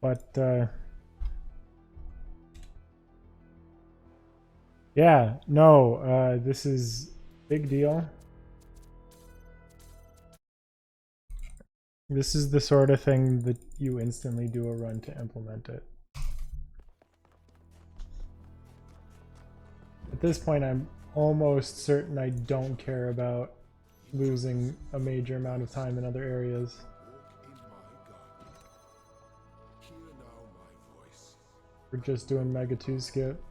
But yeah, no, this is big deal. This is the sort of thing that you instantly do a run to implement it. At this point, I'm almost certain I don't care about losing a major amount of time in other areas. We're just doing Mega 2 skip.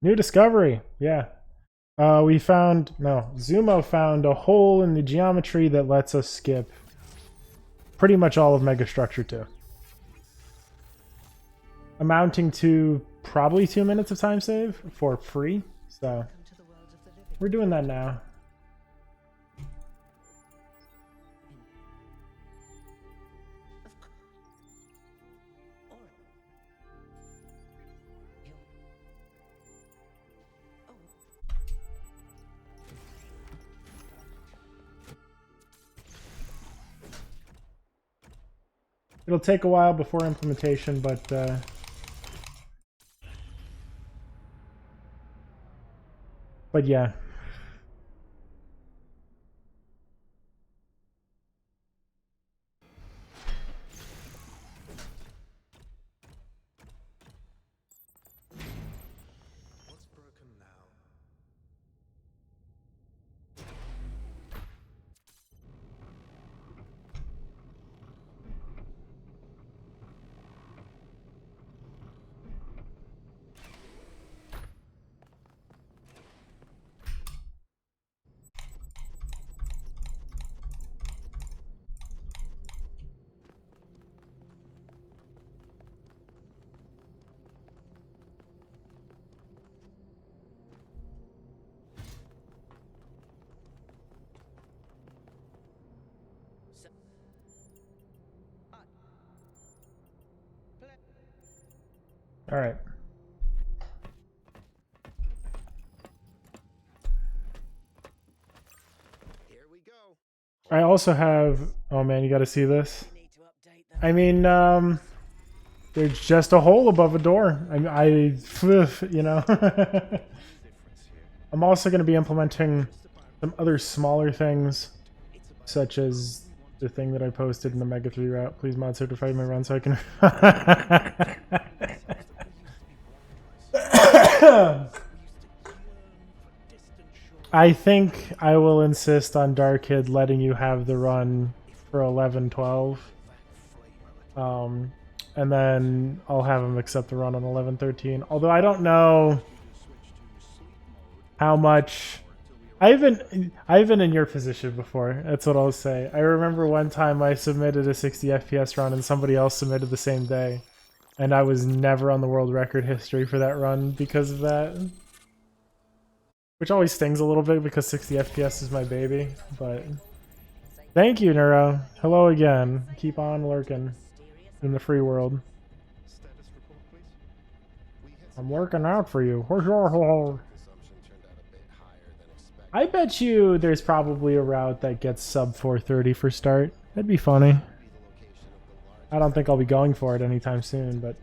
New discovery, yeah. We found, no, Zumo found a hole in the geometry that lets us skip pretty much all of Megastructure 2. Amounting to probably 2 minutes of time save for free, so we're doing that now. It'll take a while before implementation, but yeah. All right. Here we go. I also have, oh man, you got to see this. I mean, there's just a hole above a door. You know. I'm also going to be implementing some other smaller things, such as the thing that I posted in the Mega 3 route. Please mod certify my run so I can... I think I will insist on Darkid letting you have the run for 11-12. And then I'll have him accept the run on 11-13. Although I don't know how much... I've been in your position before. That's what I'll say. I remember one time I submitted a 60 FPS run and somebody else submitted the same day. And I was never on the world record history for that run because of that. Which always stings a little bit because 60 FPS is my baby. But thank you, Neuro. Hello again. Keep on lurking in the free world. I'm working out for you. I bet you there's probably a route that gets sub 430 for start. That'd be funny. I don't think I'll be going for it anytime soon, but...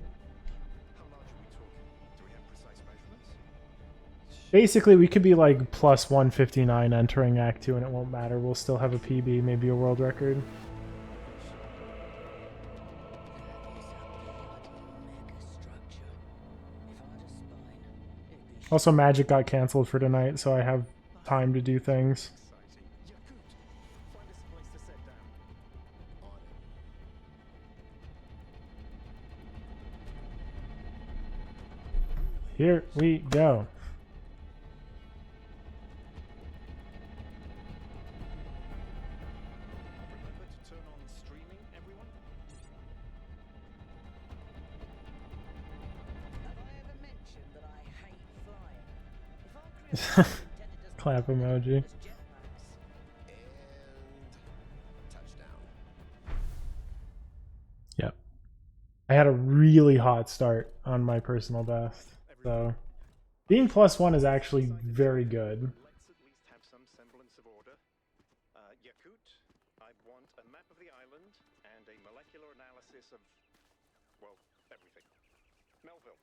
Basically, we could be like plus 159 entering Act 2 and it won't matter. We'll still have a PB, maybe a world record. Also, Magic got cancelled for tonight, so I have time to do things. Here we go. Clap emoji. I had a really hot start on my personal best, so Being +1 is actually very good. Let's at least have some semblance of order. Yakut, I want a map of the island and a molecular analysis of, well, everything. Melville,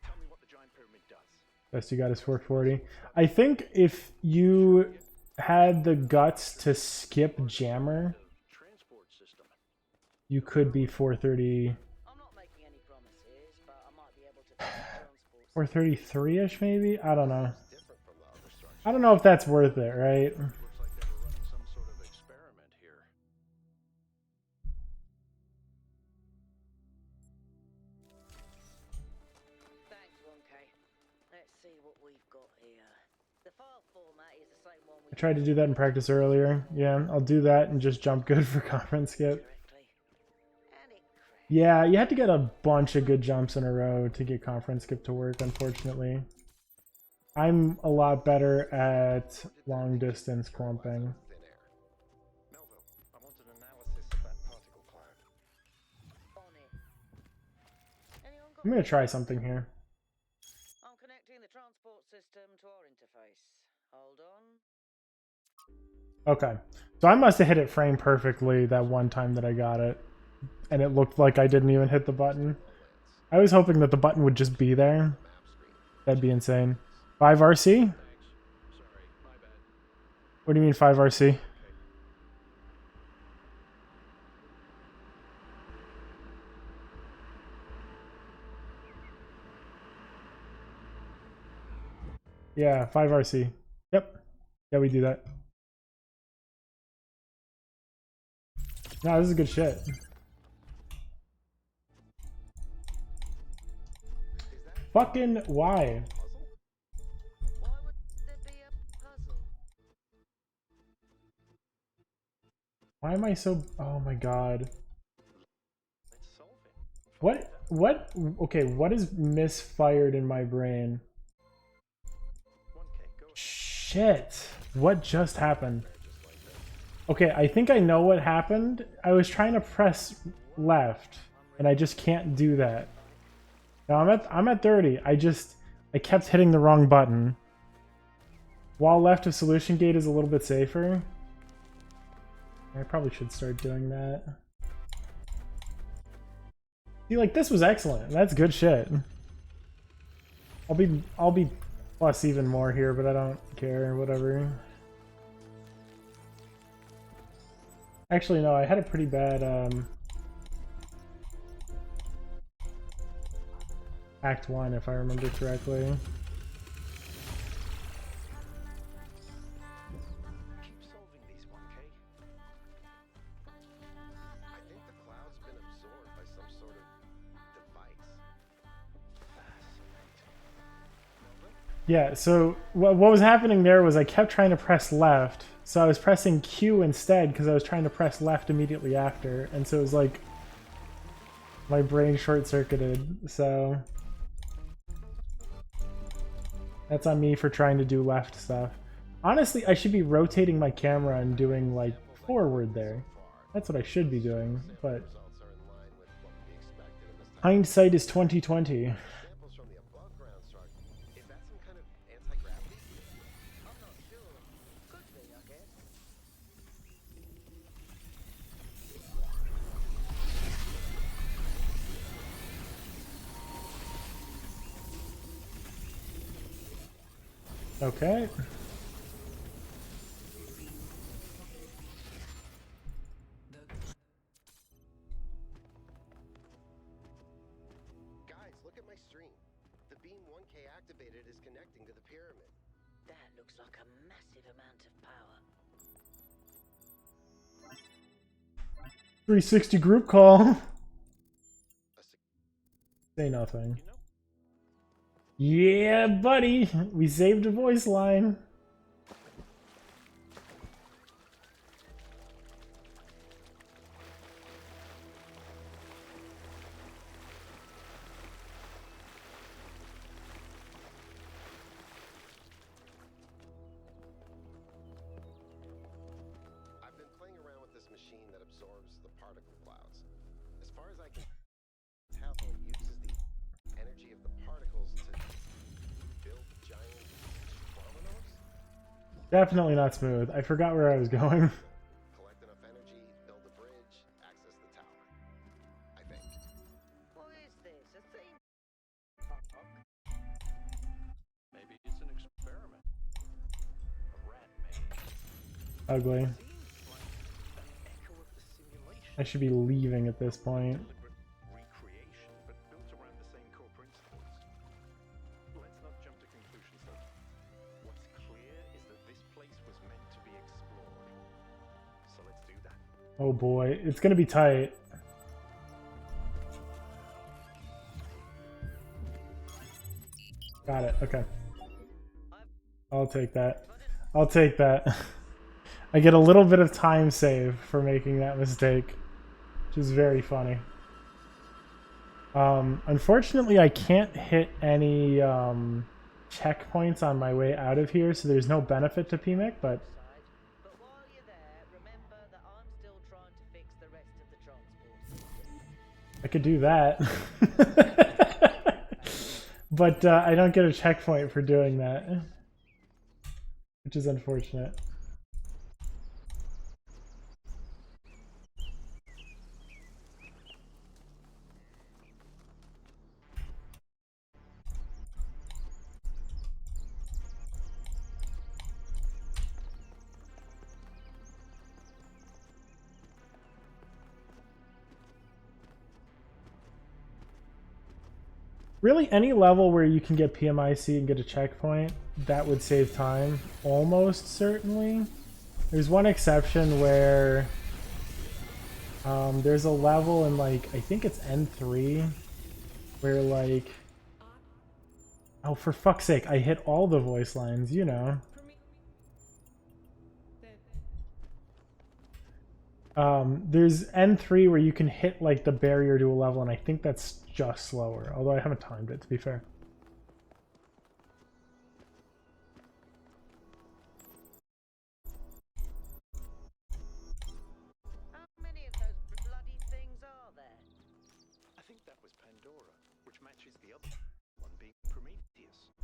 tell me what the giant pyramid does. Best you got is 440. I think if you had the guts to skip jammer, you could be 430. 433-ish maybe? I don't know. I don't know if that's worth it, right? Looks like they were running some sort of experiment here. Thanks, 1K. Let's see what we've got here. The file format is the same one we I tried to do that in practice earlier. Yeah, I'll do that and just jump good for conference skip. correctly. And it crashed. Yeah, you had to get a bunch of good jumps in a row to get conference skip to work, unfortunately. I'm a lot better at long distance clumping. Melville, I want an analysis of that particle cloud. On it. Anyone got I'm gonna try something here. I'm connecting the transport system to our interface. Hold on. Okay, so I must have hit it frame perfectly that one time that I got it, and it looked like I didn't even hit the button. I was hoping that the button would just be there. That'd be insane. 5 RC? What do you mean 5 RC? Yeah, 5 RC. Yep. Yeah, we do that. No, this is good shit. Fucking why? Why would there be a puzzle? Why am I so... Oh my god. Let's solve it. What? Okay, what is misfired in my brain? 1K, go ahead. Shit. What just happened? Okay, I think I know what happened. I was trying to press left, and I just can't do that. Now I'm at 30. I kept hitting the wrong button. While left of solution gate is a little bit safer. I probably should start doing that. See, like, this was excellent. That's good shit. I'll be plus even more here, but I don't care. Whatever. Actually, no, I had a pretty bad Act 1, if I remember correctly. Keep solving these, 1K. I think the cloud's been absorbed by some sort of device. Yeah, so what was happening there was I kept trying to press left, so I was pressing Q instead because I was trying to press left immediately after, and so it was like my brain short-circuited, so that's on me for trying to do left stuff. Honestly, I should be rotating my camera and doing like forward there. That's what I should be doing, but Results are in line with what we expected in this time. hindsight is 2020. Samples from the above ground structure. Is that some kind of anti-gravity? I'm not sure. Could be, I guess. Okay. Guys, look at my stream. The beam 1K activated is connecting to the pyramid. That looks like a massive amount of power. 360 group call. A sig- Say nothing. You know, Yeah, buddy. We saved a voice line. I've been playing around with this machine that absorbs the particle clouds. As far as I can tell, it uses the energy of the particles to build Definitely not smooth. I forgot where I was going. Collect enough energy, build a bridge, access the tower. I think. What is this? A theme park? Maybe it's an experiment. A rat maze. Ugly. Seems like an echo of the simulation. I should be leaving at this point. Deliberate recreation, but built around the same core principles. Let's not jump to conclusions, though. What's clear is that this place was meant to be explored. So let's do that. Oh boy, it's gonna be tight. Got it, okay. I'll take that. I'll take that. I get a little bit of time save for making that mistake, which is very funny. Unfortunately, I can't hit any checkpoints on my way out of here, so there's no benefit to PMIC, but But while you're there, remember that I'm still trying to fix the rest of the transport system. I could do that. But I don't get a checkpoint for doing that, which is unfortunate. Really, any level where you can get PMIC and get a checkpoint, that would save time, almost certainly. There's one exception where there's a level in, like, I think it's N3, where, like, oh, for fuck's sake, I hit all the voice lines, you know. There's N3 where you can hit, like, the barrier to a level, and I think that's just slower, although I haven't timed it, to be fair. How many of those bloody things are there? I think that was Pandora, which matches the other one being Prometheus.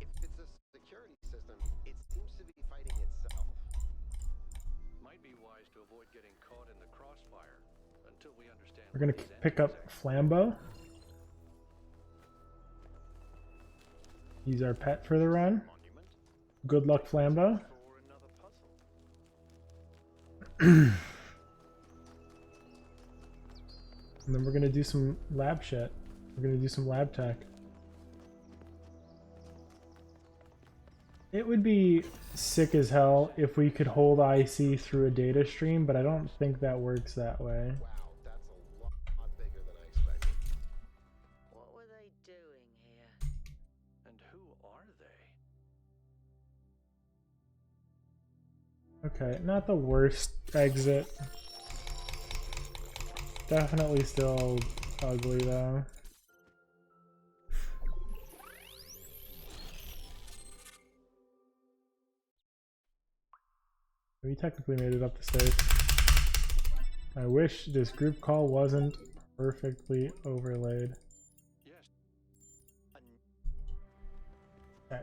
If it's a security system, it seems to be fighting itself. Might be wise to avoid getting caught in the crossfire until we understand. We're gonna pick up Flambeau. He's our pet for the run. Monument Good luck, Flambeau. for another puzzle. And then we're gonna do some lab shit. We're gonna do some lab tech. It would be sick as hell if we could hold IC through a data stream, but I don't think that works that way. Wow, that's a lot bigger than I expected. What were they doing here? And who are they? Okay, not the worst exit. Definitely still ugly though. We technically made it up the stairs. I wish this group call wasn't perfectly overlaid. Yes. Okay.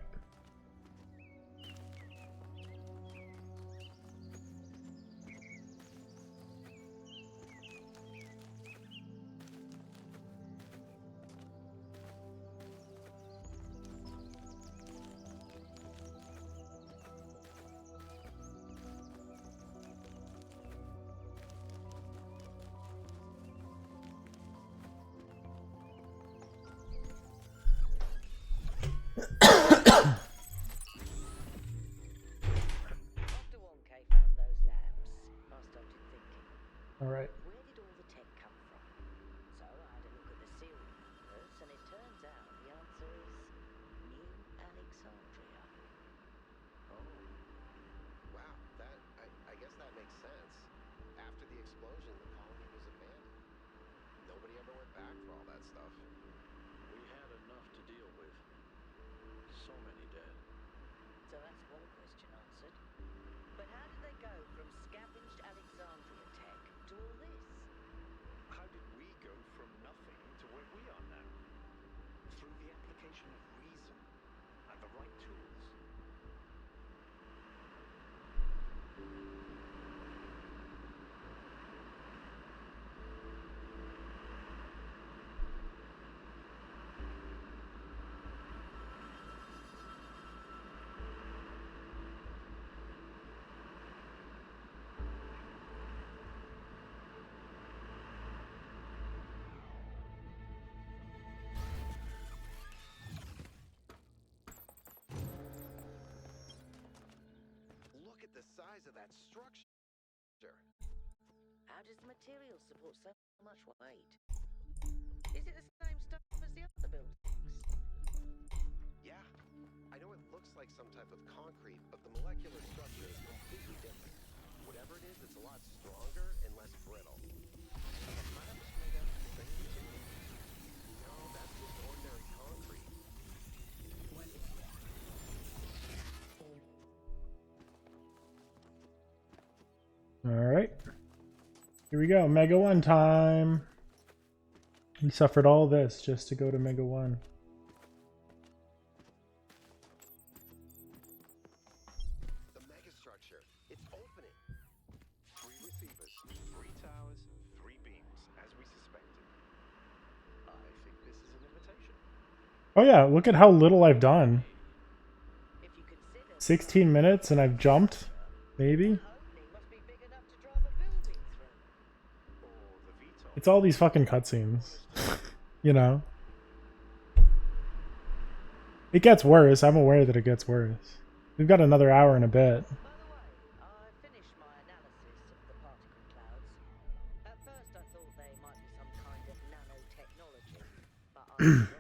After 1K found those labs, I started thinking, All right. where did all the tech come from? So I had a look at the serial numbers, and it turns out the answer is New Alexandria. Oh. Wow, I guess that makes sense. After the explosion, the colony was abandoned. Nobody ever went back for all that stuff. We had enough to deal with. So many dead. So that's one question answered. But how did they go from scavenged Alexandria tech to all this? How did we go from nothing to where we are now? Through the application of reason and the right tools. size of that structure. How does the material support so much weight? Is it the same stuff as the other buildings? Yeah, I know it looks like some type of concrete, but the molecular structure is completely different. Whatever it is, it's a lot stronger and less brittle. Are the maps made out of the same material? No, that's just ordinary concrete. Alright. Here we go. Mega 1 time. We suffered all this just to go to Mega 1. The megastructure, it's opening. 3 receivers, 3 towers, 3 beams, as we suspected. I think this is an invitation. Oh yeah, look at how little I've done. If you consider 16 minutes and I've jumped, maybe? opening must be big enough to drive a building through. Or the VTOL. It's all these fucking cutscenes. You know? It gets worse. I'm aware that it gets worse. We've got another hour and a bit. By the way, I finished my analysis of the particle clouds. At first I thought they might be some kind of nanotechnology, but I was wrong.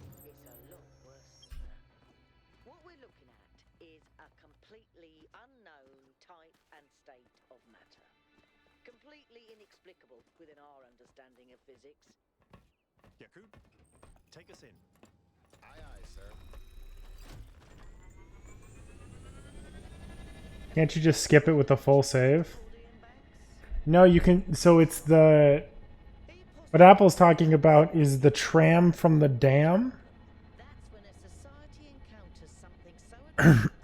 It's a lot worse than that. What we're looking at is a completely unknown type and state of matter. Completely inexplicable within our understanding of physics. Yakut, take us in. Aye, aye, sir. Can't you just skip it with the full save? Gordian banks? No, you can. So it's the. What Apple's talking about is the tram from the dam, That's when a society encounters something so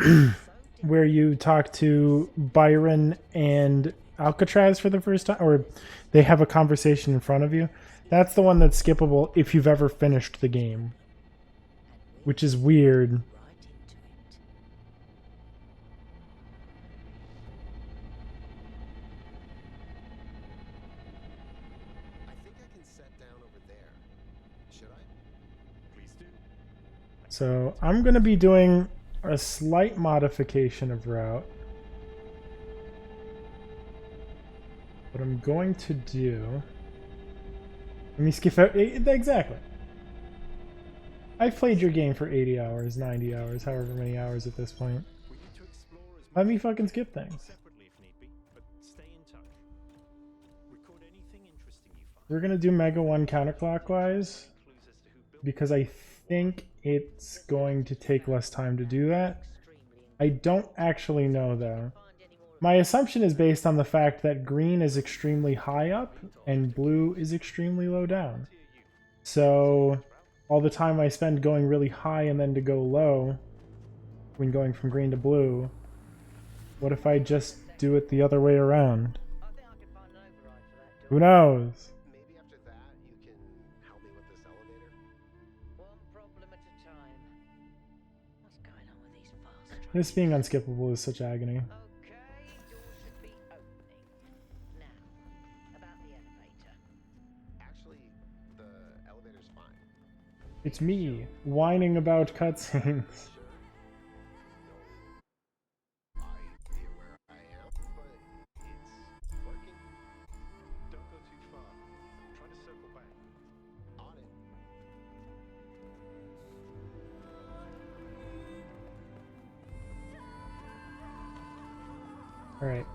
advanced, so where you talk to Byron and Alcatraz for the first time, or they have a conversation in front of you. That's the one that's skippable if you've ever finished the game, which is weird. right into it. I think I can set down over there. Should I? Please do. So I'm going to be doing a slight modification of route. What I'm going to do... Let me skip out... Exactly. I've played your game for 80 hours, 90 hours, however many hours at this point. We need to explore as Let much me as fucking we skip can, things. separately if need be, but stay in touch. Record anything interesting you find. We're going to do Mega 1 counterclockwise, Clues as to who built because I think it's going to take less time to do that. Extremely I don't actually know, though. find any more My assumption is based on the fact that green is extremely high up and blue is extremely low down. So all the time I spend going really high and then to go low when going from green to blue, what if I just do it the other way around? I think I could find an override for that Who door. knows? Maybe after that, you can help me with this elevator? One problem at a time. What's going on with these fast trains? This being unskippable is such agony. Okay, door should be opening. Now, about the elevator. Actually, the elevator's fine. It's me, whining about cutscenes. Sure. No idea where I am, but it's working. Don't go too far. Try to circle back. On it. Alright.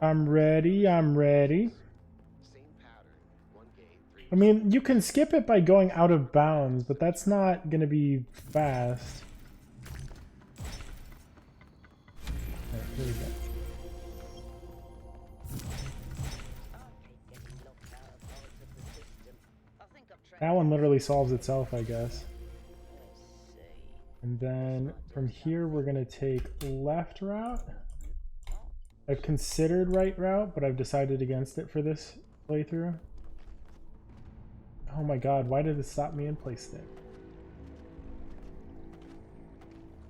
I'm ready, I'm ready. Same pattern. One gate, 3. I mean, you can skip it by going out of bounds, but that's not gonna be fast. Alright, here we go. I keep getting locked out of parts of the system. I think I've tracked That one literally solves itself, I guess. Let's see. And then from here, we're gonna take left route. I've considered right route, but I've decided against it for this playthrough. Oh my god, why did it stop me in place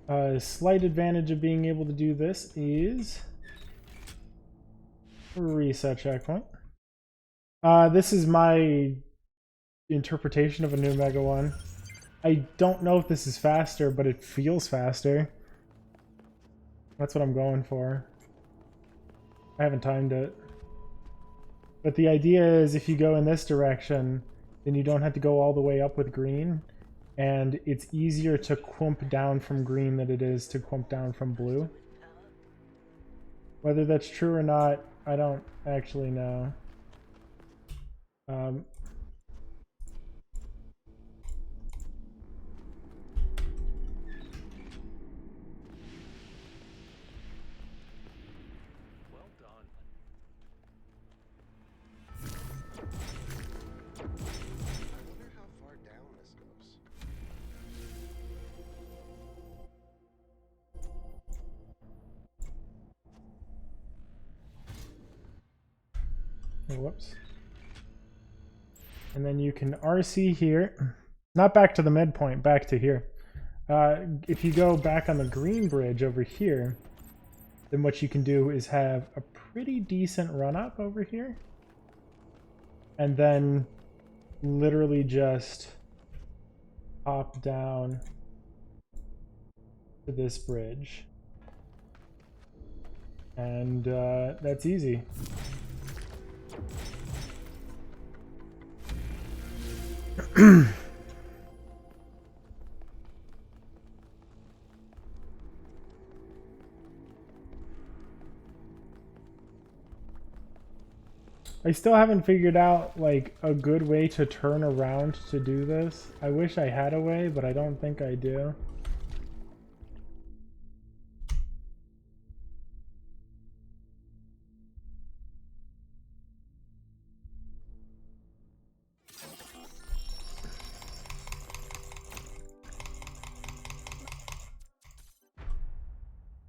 there? Slight advantage of being able to do this is reset checkpoint. This is my interpretation of a new Mega 1. I don't know if this is faster, but it feels faster. That's what I'm going for. I haven't timed it. But the idea is if you go in this direction, then you don't have to go all the way up with green. And it's easier to quump down from green than it is to quump down from blue. Whether that's true or not, I don't actually know. Well done. I wonder how far down this goes. Oh, whoops. And then you can RC here. Not back to the midpoint, back to here. If you go back on the green bridge over here, then what you can do is have a pretty decent run up over here. And then literally just hop down to this bridge. And that's easy. I still haven't figured out like a good way to turn around to do this. I wish I had a way, but I don't think I do.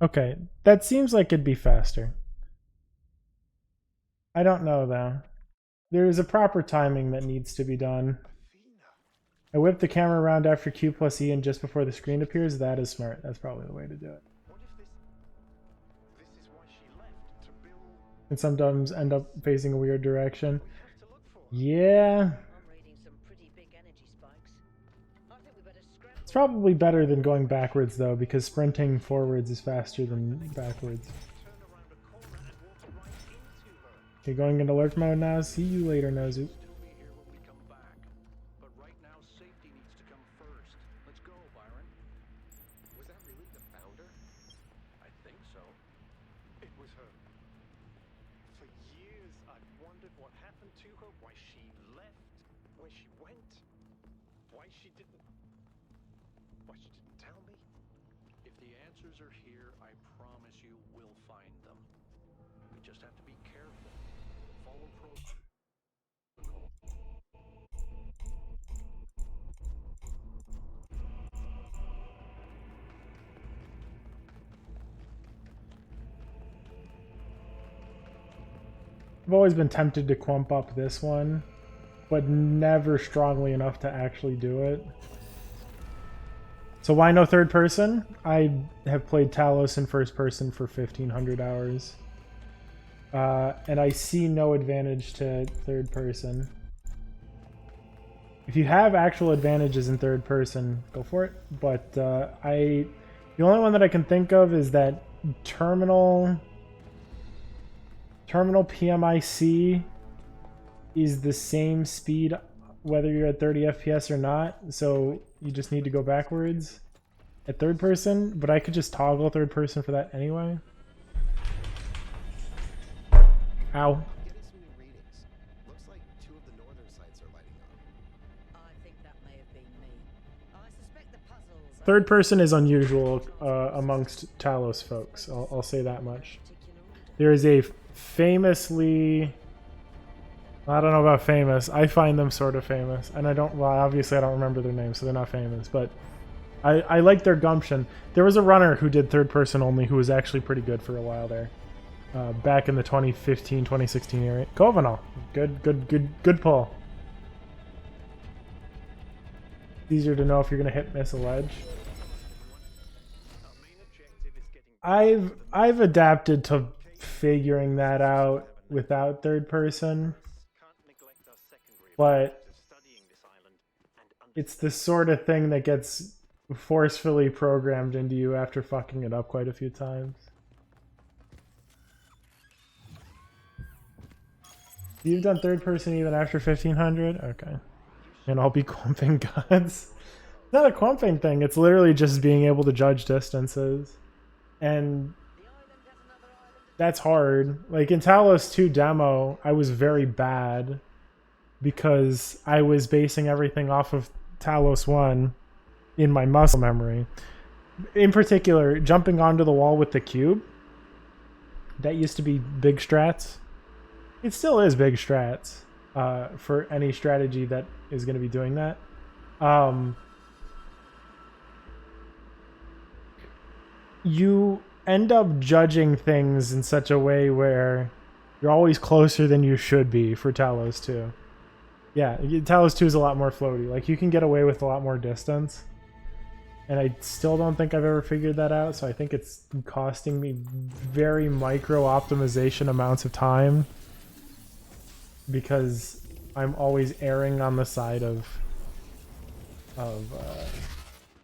Okay, that seems like it'd be faster. I don't know though. There is a proper timing that needs to be done. I whip the camera around after Q plus E and just before the screen appears. That is smart. That's probably the way to do it. What if this is why she left to build? And sometimes end up facing a weird direction. We have to look for her. Yeah, I'm reading some pretty big energy spikes. I think we better scramble. it's probably better than going backwards though, because sprinting forwards is faster than backwards. Turn around a corner and walk right into her. Okay, going into lurk mode now. See you later, Nozu. Still be here when we come back. But right now, safety needs to come first. Let's go, Byron. Was that really the founder? I think so. It was her. For years, I've wondered what happened to her, why she left, where she went, why she didn't tell me. If the answers are here, I promise you we'll find them. We just have to be careful. Follow protocol. I've always been tempted to clump up this one, but never strongly enough to actually do it. So why no third person? I have played Talos in first person for 1,500 hours. And I see no advantage to third person. If you have actual advantages in third person, go for it. But the only one that I can think of is that terminal PMIC is the same speed whether you're at 30 FPS or not, so you just need to go backwards at third person, but I could just toggle third person for that anyway. Ow. Getting some new readings. Looks like 2 of the northern sites are lighting up. I think that may have been me. I suspect the puzzles. are Third person is unusual amongst Talos folks, I'll say that much. particular order. There is a famously... I don't know about famous. I find them sort of famous. And I don't... Well, obviously I don't remember their names, so they're not famous. But I like their gumption. There was a runner who did third person only who was actually pretty good for a while there. Back in the 2015, 2016 area. Kovanal. Good pull. Easier to know if you're going to hit miss a ledge. Our main objective is getting I've adapted to figuring that out without third person. can't neglect our secondary But objective of studying this island and it's the sort of thing that gets forcefully programmed into you after fucking it up quite a few times. You've done third person even after 1500? Okay. And I'll be quamping gods. It's not a quamping thing, it's literally just being able to judge distances. And The island has another island. that's hard. Like in Talos 2 demo, I was very bad because I was basing everything off of Talos 1 in my muscle memory. In particular, jumping onto the wall with the cube. That used to be big strats. It still is big strats for any strategy that is going to be doing that. You end up judging things in such a way where you're always closer than you should be for Talos 2. Yeah, Talos 2 is a lot more floaty. Like, you can get away with a lot more distance. And I still don't think I've ever figured that out, so I think it's costing me very micro optimization amounts of time. Because I'm always erring on the side of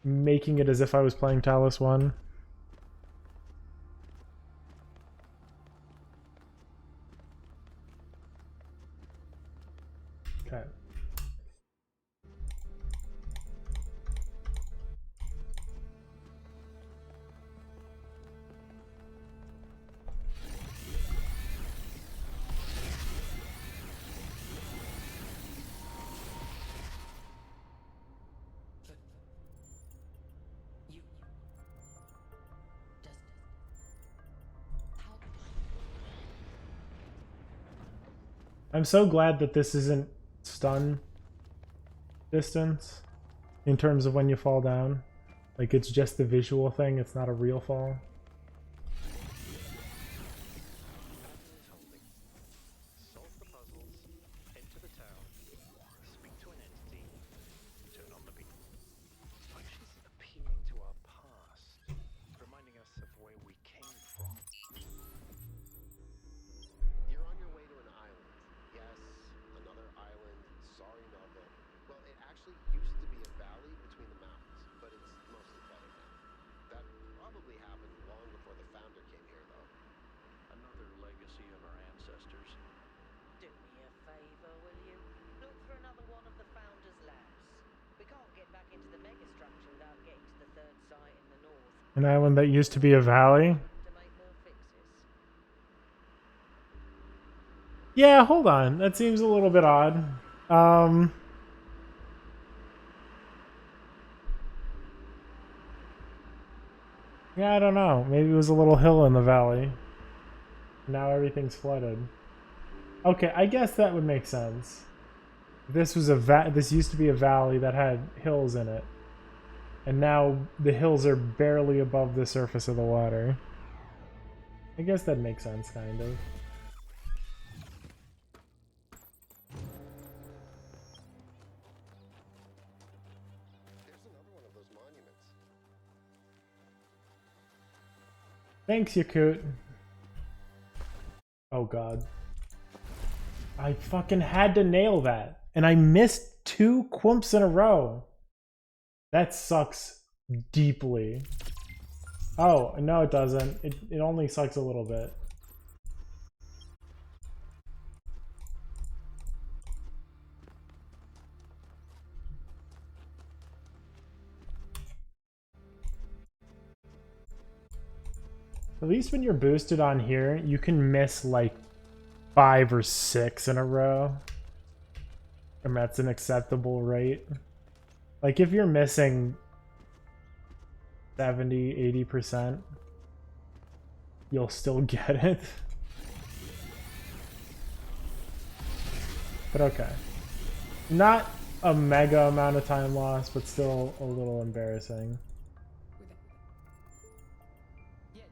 making it as if I was playing Talos 1. Okay. You. Does. How. I'm so glad that this isn't stun distance in terms of when you fall down. Like, it's just the visual thing, it's not a real fall. Solve the puzzles, enter the town, speak to an entity, turn on the beam. It's like she's appealing to our past, reminding us of where we came from. You're on your way to an island. Yes, another island. Sorry, Melville. Well, it actually used to be a valley between the mountains, but it's mostly flooded now. That probably happened long before the founder came here, though. Another legacy of our ancestors. Do me a favor, will you? Look for another one of the Founder's labs. We can't get back into the megastructure without getting to the third site in the north. An island that used to be a valley? To make more fixes. Yeah, hold on. That seems a little bit odd. Yeah, I don't know. Maybe it was a little hill in the valley. Now everything's flooded. Okay, I guess that would make sense. This was this used to be a valley that had hills in it. And now the hills are barely above the surface of the water. I guess that makes sense, kind of. There's another one of those monuments. Thanks, Yakut. Oh god. I fucking had to nail that. And I missed 2 quimps in a row. That sucks deeply. Oh, no it doesn't. It only sucks a little bit. At least when you're boosted on here, you can miss like 5 or 6 in a row. And that's an acceptable rate. Like if you're missing 70, 80%, you'll still get it. But okay. Not a mega amount of time lost, but still a little embarrassing. Yeah.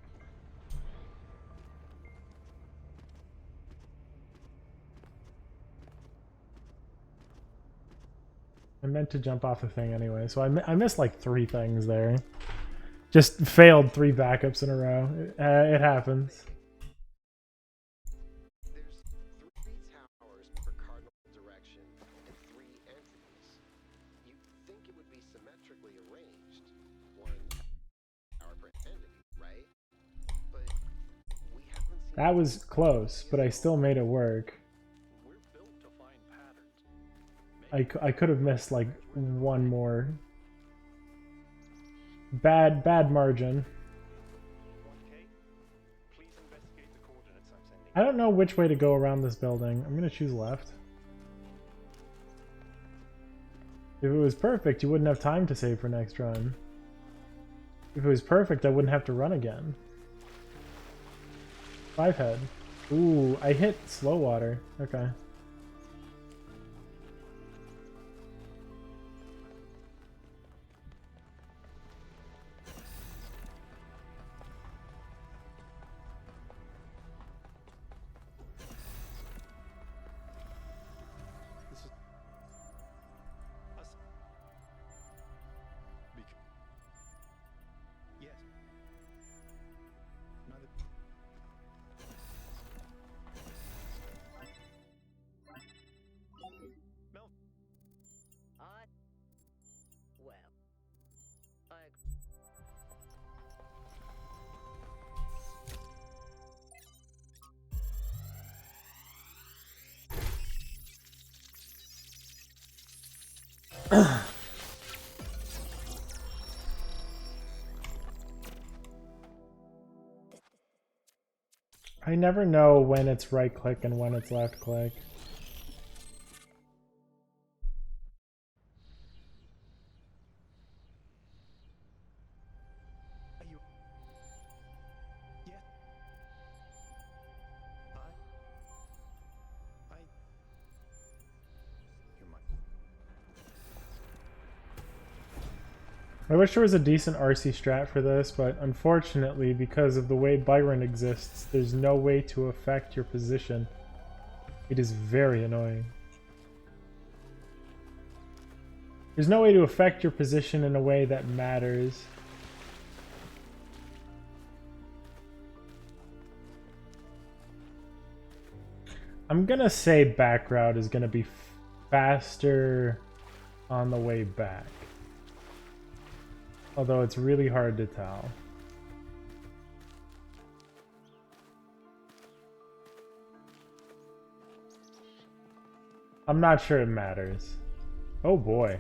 I meant to jump off the thing anyway, so I missed like 3 things there. Just failed 3 backups in a row. It happens. There's 3 towers per cardinal direction and 3 entities. You'd think it would be symmetrically arranged. 1 tower per entity, right? But we haven't seen That was close, but I still made it work. We're I could have missed like one more. Bad margin. 1K, please investigate the coordinates I'm sending. I don't know which way to go around this building. I'm gonna choose left. If it was perfect, you wouldn't have time to save for next run. If it was perfect, I wouldn't have to run again. 5 head. Ooh, I hit slow water. Okay. This is us. Yes. Neither. Mel. I. Well. I. I never know when it's right click and when it's left click. Are you? Yes. I. You might. I wish there was a decent RC strat for this, but unfortunately, because of the way Byron exists, there's no way to affect your position. It is very annoying. There's no way to affect your position in a way that matters. I'm gonna say back route is gonna be faster on the way back. Although it's really hard to tell. I'm not sure it matters. Oh boy.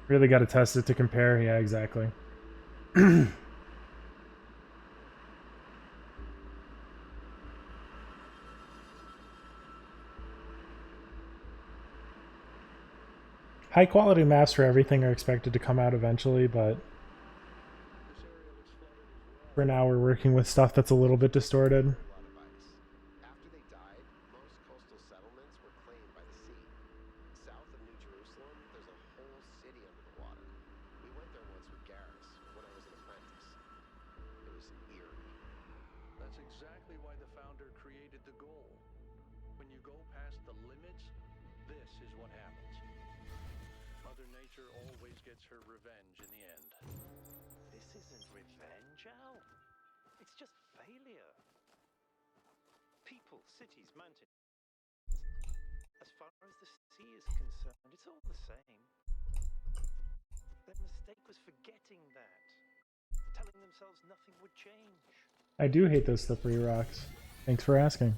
Really got to test it to compare. Yeah, exactly. High quality maps for everything are expected to come out eventually, but for now we're working with stuff that's a little bit distorted. A lot of ice. After they died, most coastal settlements were claimed by the sea. South of New Jerusalem, there's a whole city under the water. We went there once with Garrus when I was an apprentice. It was eerie. That's exactly why the founder created the goal. When you go past the limits, this is what happens. Mother Nature always gets her revenge in the end. This isn't revenge, Al. It's just failure. People, cities, mountains. As far as the sea is concerned, it's all the same. Their mistake was forgetting that. Telling themselves nothing would change. I do hate those slippery rocks. Thanks for asking.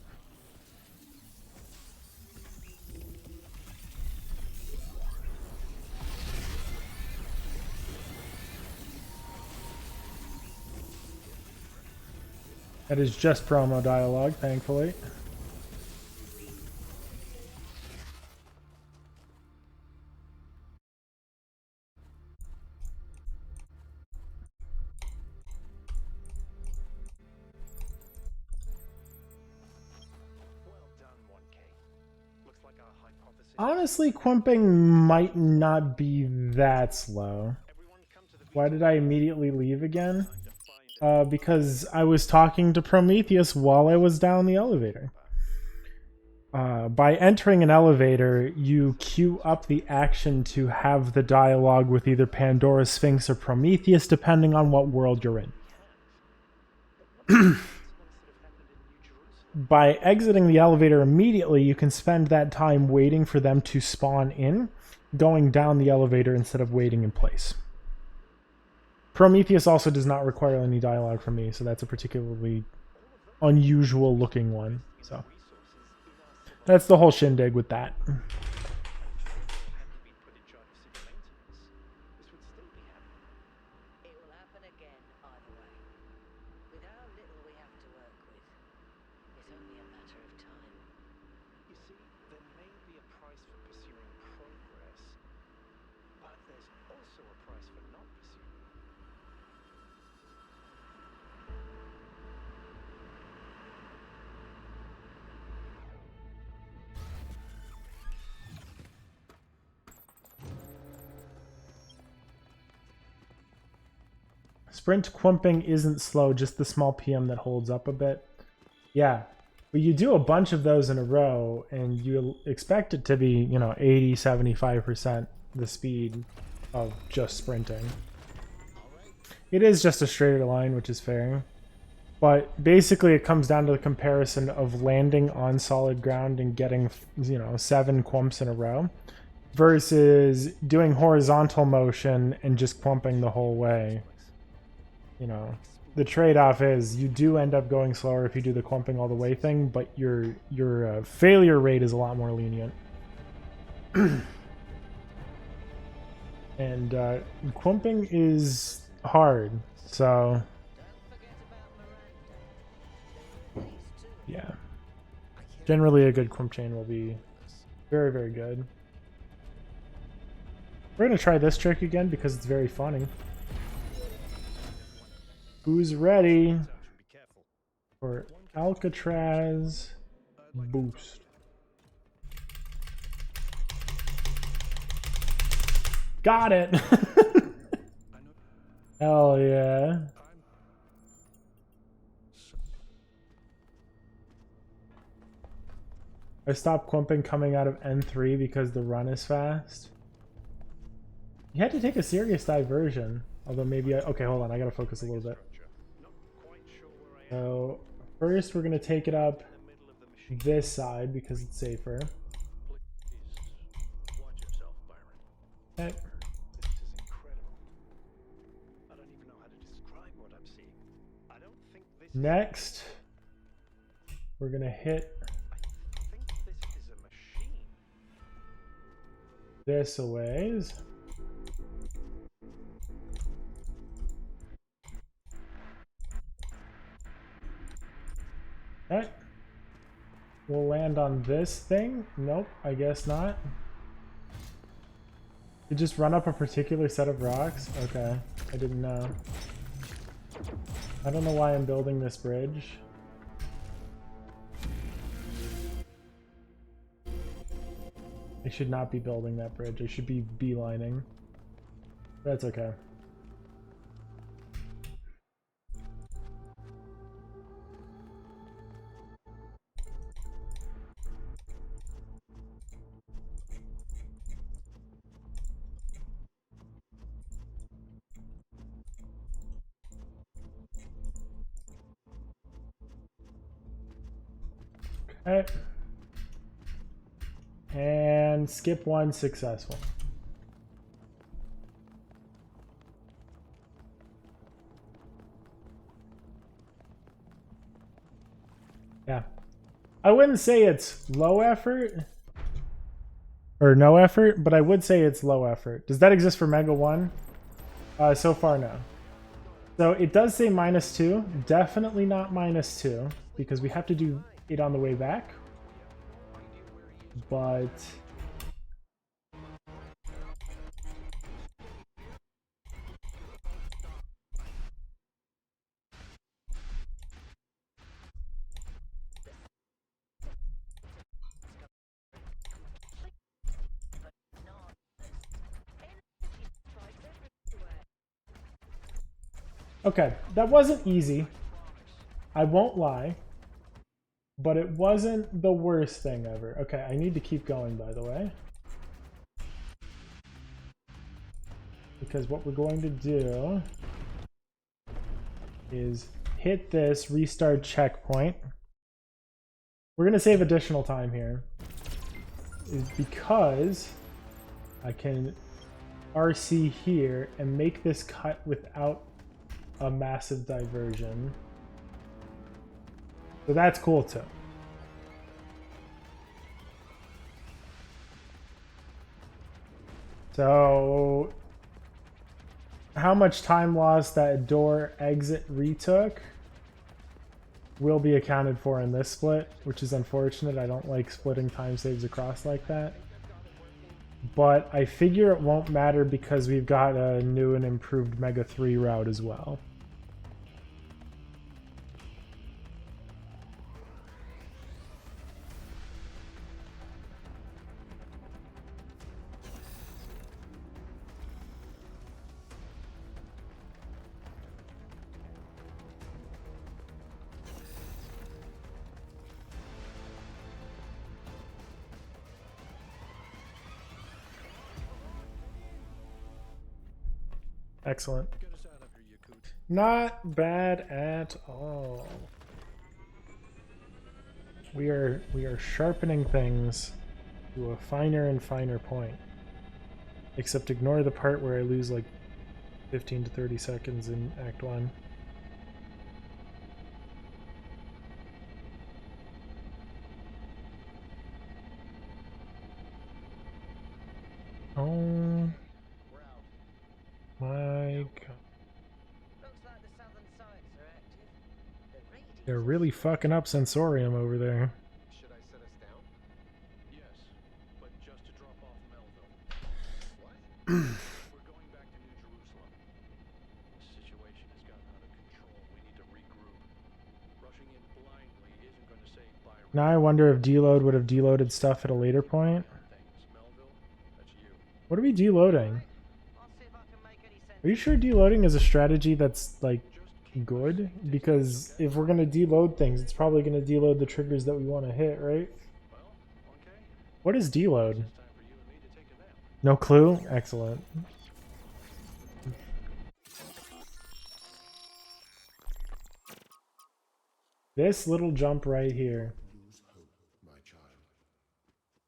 That is just promo dialogue, thankfully. Well done, 1K. Looks like our hypothesis. Honestly, quimping might not be that slow. Everyone come to the Why did I immediately leave again? time to find Because I was talking to Prometheus while I was down the elevator. By entering an elevator, you queue up the action to have the dialogue with either Pandora, Sphinx, or Prometheus, depending on what world you're in. By exiting the elevator immediately, you can spend that time waiting for them to spawn in, going down the elevator instead of waiting in place. Prometheus also does not require any dialogue from me, so that's a particularly unusual looking one. So that's the whole shindig with that. Hadn't been put in charge of city maintenance, this would still be happening. It will happen again either way. With how little we have to work with, it's only a matter of time. You see, there may be a price for pursuing progress, but there's also a price for not pursuing it. Sprint clumping isn't slow, just the small PM that holds up a bit. Yeah, but you do a bunch of those in a row, and you expect it to be, you know, 80, 75% the speed of just sprinting. It is just a straighter line, which is fair. But basically, it comes down to the comparison of landing on solid ground and getting, you know, 7 clumps in a row versus doing horizontal motion and just clumping the whole way. You know, the trade-off is you do end up going slower if you do the clumping all the way thing, but your failure rate is a lot more lenient. And clumping is hard, so Don't forget about Miranda. These two. yeah. Generally, a good clump chain will be very, very good. We're gonna try this trick again because it's very funny. Who's ready Be careful. for Alcatraz boost? Got it! Hell yeah. I stopped clumping coming out of N3 because the run is fast. You had to take a serious diversion. Although maybe okay, hold on, I gotta focus a little bit. Not quite sure where I am So first we're gonna take it up in the middle of the machine. this side because it's safer. Please watch yourself, Byron. Okay. This is incredible. I don't even know how to describe what I'm seeing. I don't think this Next, we're gonna hit I think this is a machine. this a ways. Okay. We'll land on this thing. Nope, I guess not. You just run up a particular set of rocks? Okay, I didn't know. I don't know why I'm building this bridge. I should not be building that bridge. I should be beelining. That's okay. Okay. And skip one successful. Yeah. I wouldn't say it's low effort or no effort, but I would say it's low effort. Does that exist for Mega 1? So far, no. So it does say -2. Definitely not -2 because we have to do it on the way back. But okay, that wasn't easy. I won't lie. But it wasn't the worst thing ever. Okay, I need to keep going, by the way. Because what we're going to do is hit this restart checkpoint. We're going to save additional time here. Is because I can RC here and make this cut without a massive diversion. So that's cool too. So how much time lost that door exit retook will be accounted for in this split, which is unfortunate. I don't like splitting time saves across like that. But I figure it won't matter because we've got a new and improved Mega 3 route as well. Excellent. Get us out of here, Yakut. Not bad at all. We are sharpening things to a finer and finer point. Except ignore the part where I lose like 15 to 30 seconds in Act 1. Oh my god. Looks like the southern sites are active. The radius They're really fucking up Sensorium over there. Should I set us down? Yes, but just to drop off Melville. What? We're going back to New Jerusalem. The situation has gotten out of control. We need to regroup. Rushing in blindly isn't going to save Byron. Now I wonder if deload would have deloaded stuff at a later point. Things. Melville, that's you. What are we deloading? I'll see if I can make any sense. Are you sure deloading is a strategy that's like good? Because if we're gonna deload things, it's probably gonna deload the triggers that we want to hit, right? Well, okay. What is deload? It's time for you and me to take a nap. No clue? Excellent. This little jump right here. Lose hope, my child.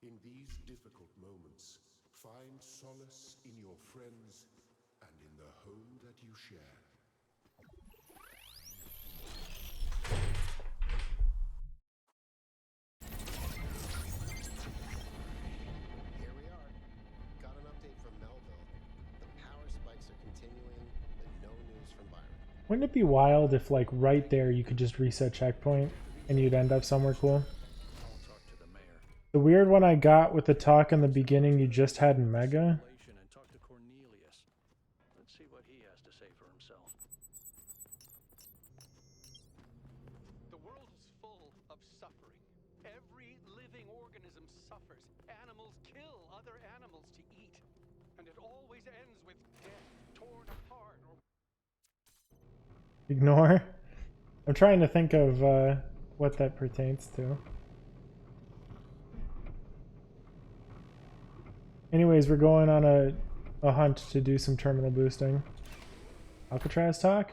In these difficult moments, find solace in your friends and in the home that you share. Here we are. Got an update from Melville. The power spikes are continuing, and no news from Byron. Wouldn't it be wild if like right there you could just reset checkpoint and you'd end up somewhere cool? I'll talk to the mayor. The weird one I got with the talk in the beginning you just had in Mega. And talk to Cornelius. Let's see what he has to say for himself. The world is full of suffering. Every living organism suffers. Animals kill other animals to eat. And it always ends with death, torn apart, or Ignore. I'm trying to think of what that pertains to. Anyways, we're going on a hunt to do some terminal boosting. Alcatraz talk?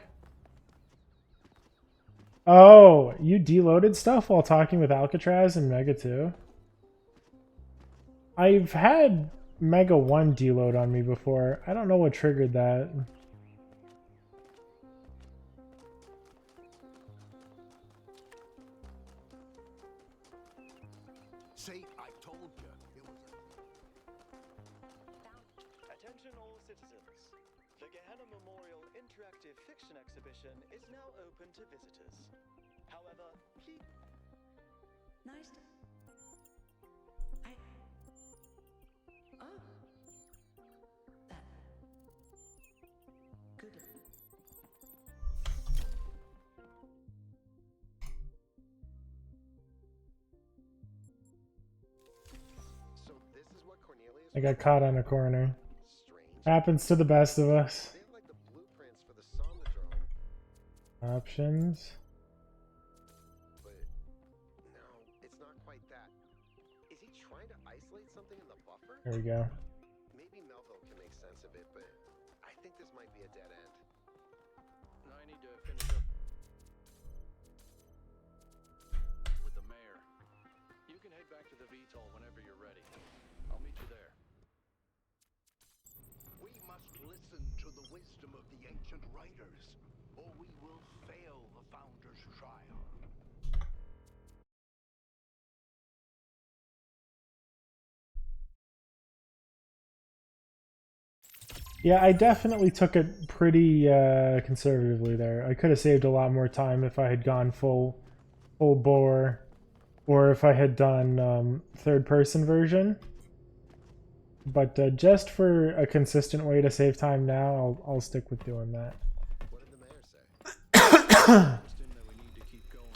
Oh, you deloaded stuff while talking with Alcatraz in Mega 2? I've had Mega 1 deload on me before. I don't know what triggered that. See, I told you. It was Attention all citizens. The Gehenna Memorial Interactive Fiction Exhibition is now open to visitors. However, please... Nice. Oh. That. Good. So this is what Cornelius... I got caught on a corner. Strange. Happens to the best of us. They have like the blueprints for the Somnodrome, Options. but no, it's not quite that. Is he trying to isolate something in the buffer? There we go. Maybe Melville can make sense of it, but I think this might be a dead end. I need to finish up with the mayor. You can head back to the VTOL whenever you're ready. I'll meet you there. We must listen to the wisdom of the ancient writers, or we will fail the Founder's trial. Yeah, I definitely took it pretty conservatively there. I could have saved a lot more time if I had gone full bore, or if I had done third person version. But just for a consistent way to save time now, I'll stick with doing that. What did the mayor say?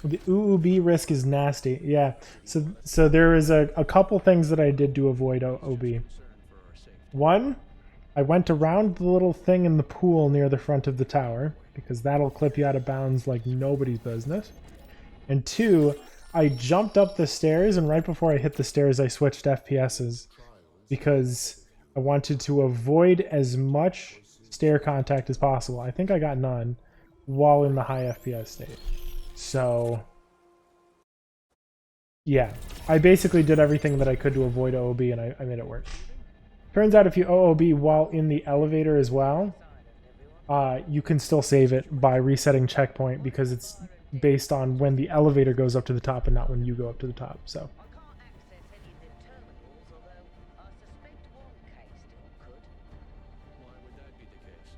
The OOB risk is nasty. Yeah. So there is a couple things that I did to avoid OB. One, I went around the little thing in the pool near the front of the tower, because that'll clip you out of bounds like nobody's business. And two, I jumped up the stairs, and right before I hit the stairs, I switched FPSs, because I wanted to avoid as much stair contact as possible. I think I got none while in the high FPS state. So, yeah, I basically did everything that I could to avoid OOB, and I made it work. Turns out if you OOB while in the elevator as well, you can still save it by resetting checkpoint, because it's based on when the elevator goes up to the top and not when you go up to the top. So I can't access any of the terminals, although I suspect 1K still could. Why would that be the case?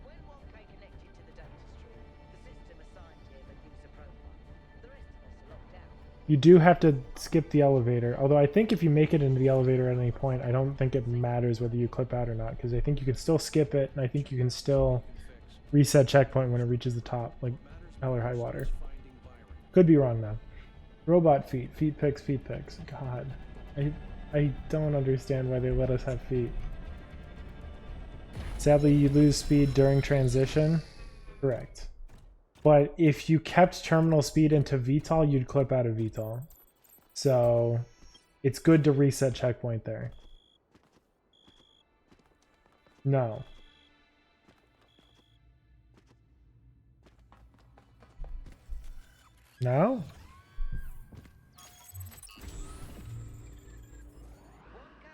When 1K connected to the data stream, the system assigned him a user profile. The rest of us are locked out. you do have to skip the elevator. Although I think if you make it into the elevator at any point, I don't think it matters whether you clip out or not, because I think you can still skip it, and I think you can still reset checkpoint when it reaches the top, like hell or high water. Could be wrong though. Robot feet. Feet picks, feet picks. God. I don't understand why they let us have feet. Sadly, you lose speed during transition. Correct. But if you kept terminal speed into VTOL, you'd clip out of VTOL. So it's good to reset checkpoint there. No. No? 1K,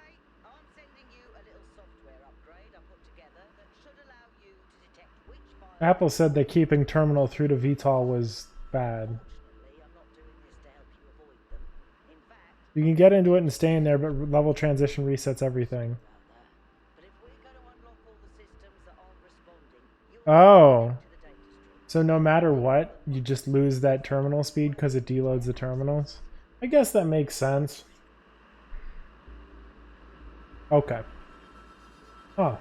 I'm sending you a little software upgrade I put together that should allow you to detect which files... Apple said that keeping terminal through to VTOL was bad. Unfortunately, I'm not doing this to help you avoid them. In fact, You can get into it and stay in there, but level transition resets everything. but if we're going to unlock all the systems that aren't responding, you'll Oh. connect to the data stream. So no matter what, you just lose that terminal speed because it deloads the terminals? I guess that makes sense. Okay. Huh.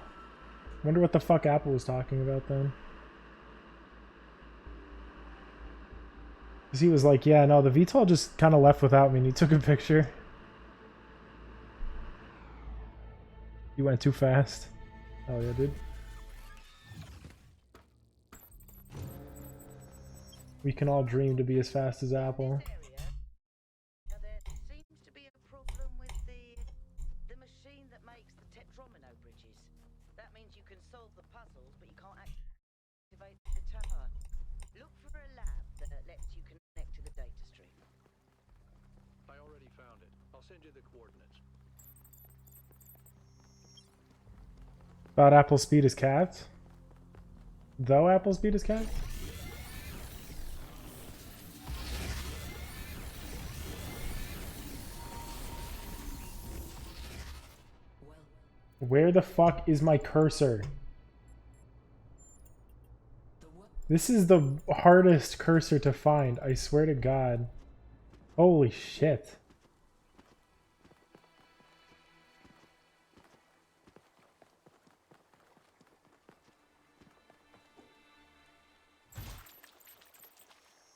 Wonder what the fuck Apple was talking about then. Because he was like, yeah, no, the VTOL just kind of left without me, and he took a picture. He went too fast. Oh yeah, dude. We can all dream to be as fast as Apple. Now, there seems to be a problem with the machine that makes the tetromino bridges. That means you can solve the puzzles, but you can't activate the tower. Look for a lab that lets you connect to the data stream. I already found it. I'll send you the coordinates. About Apple speed is capped? Though Apple speed is capped? Where the fuck is my cursor? This is the hardest cursor to find, I swear to God. Holy shit.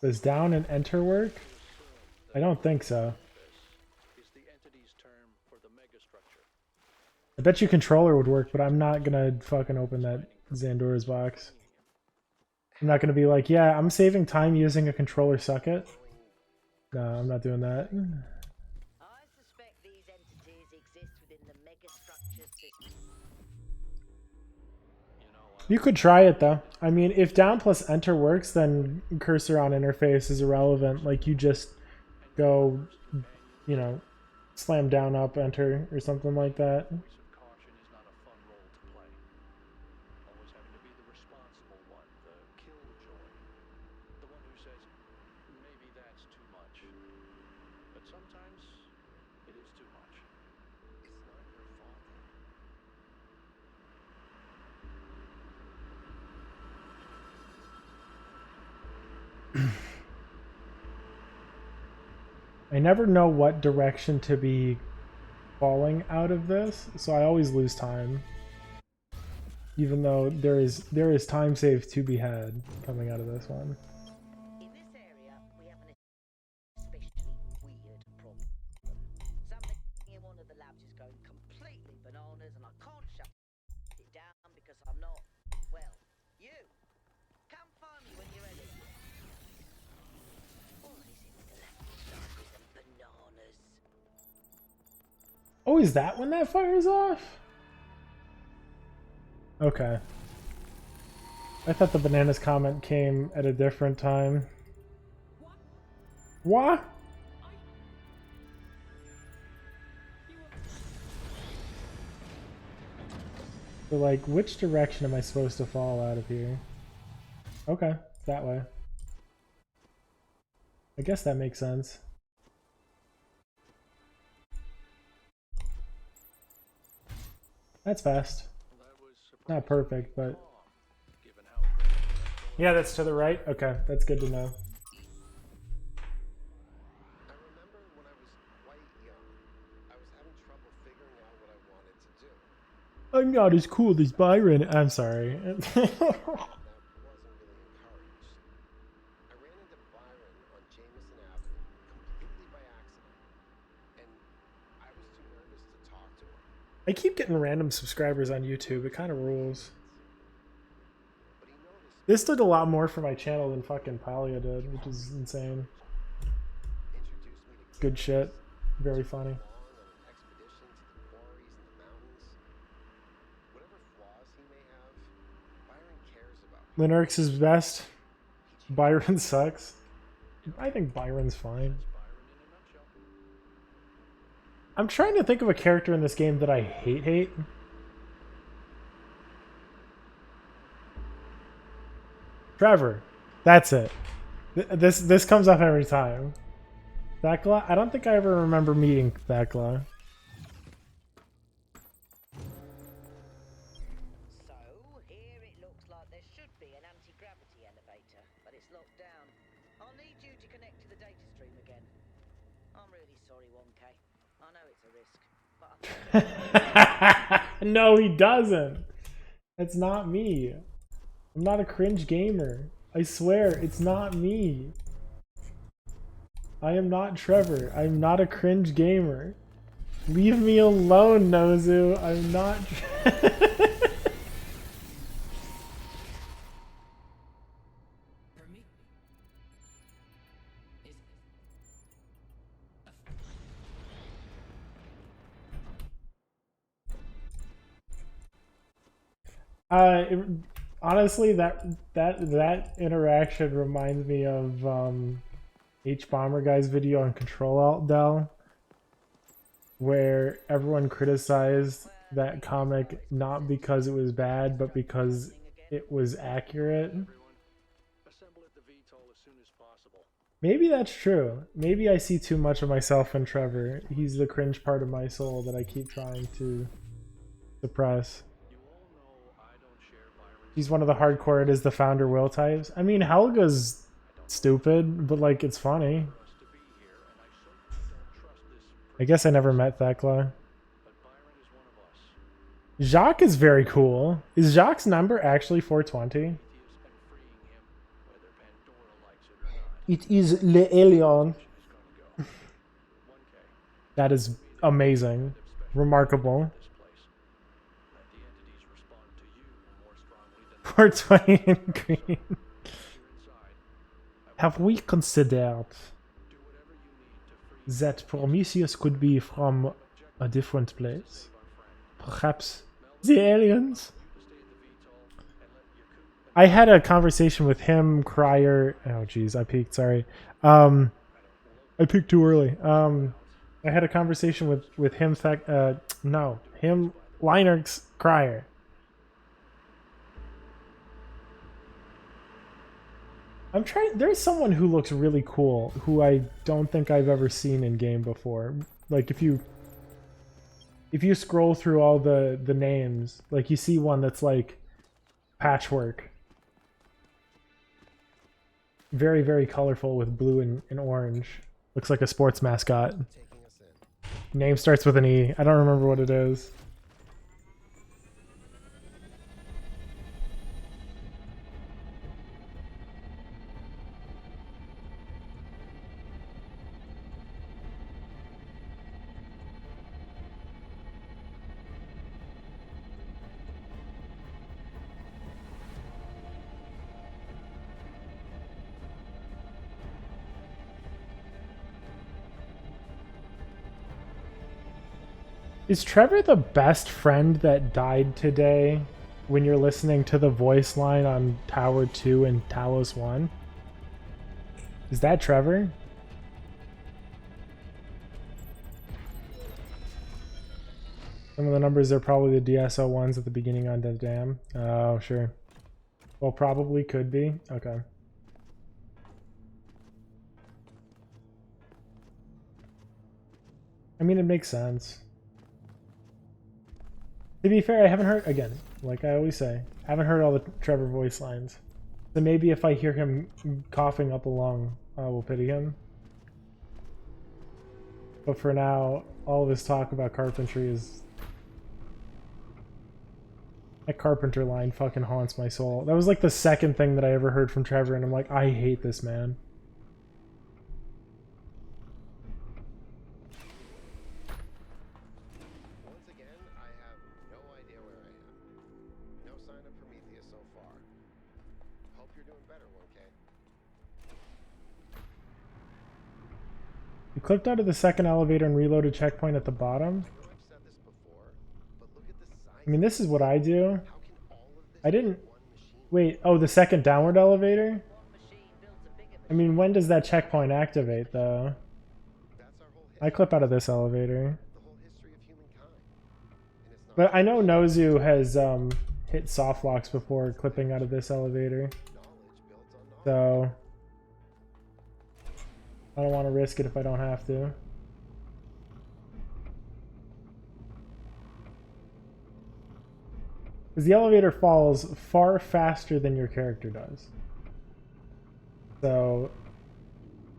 Does down and enter work? I don't think so. Is the entity's term for the megastructure. I bet you controller would work, but I'm not gonna fucking open that Xandora's box. I'm not gonna be like, yeah, I'm saving time using a controller socket. No, I'm not doing that. I suspect these entities exist within the megastructure system. You could try it though. I mean, if down plus enter works, then cursor on interface is irrelevant. Like you just go, you know, slam down up enter or something like that. Voice of caution is not a fun role to play. Always having to be the responsible one, the killjoy. The one who says, maybe that's too much. But sometimes it is too much. It's not your fault. I never know what direction to be falling out of this, so I always lose time. Even though there is time save to be had coming out of this one. In this area, we have an especially weird problem. Something in one of the labs is going completely bananas, and I can't shut it down because I'm not, well, you. Come find me when you're ready. What is it with the laboratories and bananas? Oh, is that when that fires off? Okay. I thought the bananas comment came at a different time. What? So, like, which direction am I supposed to fall out of here? Okay, that way. I guess that makes sense. That's fast. Not perfect, but... Yeah, that's to the right? Okay, that's good to know. I remember when I was quite young, I was having trouble figuring out what I wanted to do. I'm not as cool as Byron. I'm sorry. That wasn't really encouraged. I ran into Byron on Jameson Avenue completely by accident, and I was too nervous to talk to him. I keep getting random subscribers on YouTube. It kind of rules. But he noticed This did a lot more for my channel than fucking Palia did, which is insane. introduced me to Good shit. Very funny. on an expedition to the quarries and the mountains. Whatever flaws he may have, Byron cares about me. Linux is best. Byron sucks. I think Byron's fine. I'm trying to think of a character in this game that I hate. Trevor. That's it. This comes up every time. Thakla? I don't think I ever remember meeting Thakla. So, here it looks like there should be an anti-gravity elevator, but it's locked down. I'll need you to connect to the data stream again. I'm really sorry, 1K. I know it's a risk, but No, he doesn't. It's not me. I'm not a cringe gamer. I swear, it's not me. I am not Trevor. I'm not a cringe gamer. Leave me alone, Nozu. I'm not. For me, is Honestly, that interaction reminds me of H Bomber Guy's video on Control Alt Del, where everyone criticized that comic not because it was bad, but because it was accurate. Assemble at the VTOL as soon as possible. Maybe that's true. Maybe I see too much of myself in Trevor. He's the cringe part of my soul that I keep trying to suppress. You all know I don't share Byron's He's one of the hardcore it is the founder will types. I mean, Helga's stupid, but like it's funny. for us to be here, and I certainly don't trust this. I guess I never met Thakla. But Byron is one of us. Jacques is very cool. Is Jacques' number actually 420? And freeing him, whether Pandora likes it or not, It is Le Elion. is gonna go. 1K. That is amazing. Remarkable. This place. Let the entities respond to you more strongly than 420 in green. you're inside. Have we considered Do whatever you need to free that Prometheus could be from a different place? Perhaps the aliens? I had a conversation with him, Crier. Oh, geez, I peeked. Sorry. I peeked too early. I had a conversation with him. Him, Linux, Crier. I'm trying. There's someone who looks really cool who I don't think I've ever seen in game before. Like if you scroll through all the names, like you see one that's like Patchwork. very, very colorful with blue and orange. Looks like a sports mascot. Taking us in. Name starts with an E. I don't remember what it is. Is Trevor the best friend that died today when you're listening to the voice line on Tower 2 and Talos 1? Is that Trevor? Some of the numbers are probably the DSO ones at the beginning on the dam. Oh, sure. Well, probably could be. Okay. I mean, it makes sense. To be fair, I haven't heard, again, like I always say, I haven't heard all the Trevor voice lines. So maybe if I hear him coughing up a lung, I will pity him. But for now, all of his talk about carpentry is... That carpenter line fucking haunts my soul. That was like the second thing that I ever heard from Trevor, and I'm like, I hate this man. Once again, I have no idea where I am. No sign of Prometheus so far. Hope you're doing better, 1K. You clicked out of the second elevator and reloaded checkpoint at the bottom. I know I've said this before, but look at the size. I mean, this is what I do. How can all of this I didn't... be one machine? Wait, oh, the second downward elevator? One machine builds a bigger I mean, when does that checkpoint activate, though? That's our whole I history, clip out of this elevator. the whole history of humankind. And it's not But I know Nozu has hit soft locks before clipping out of this elevator. knowledge built on knowledge. So... I don't want to risk it if I don't have to. Because the elevator falls far faster than your character does. So...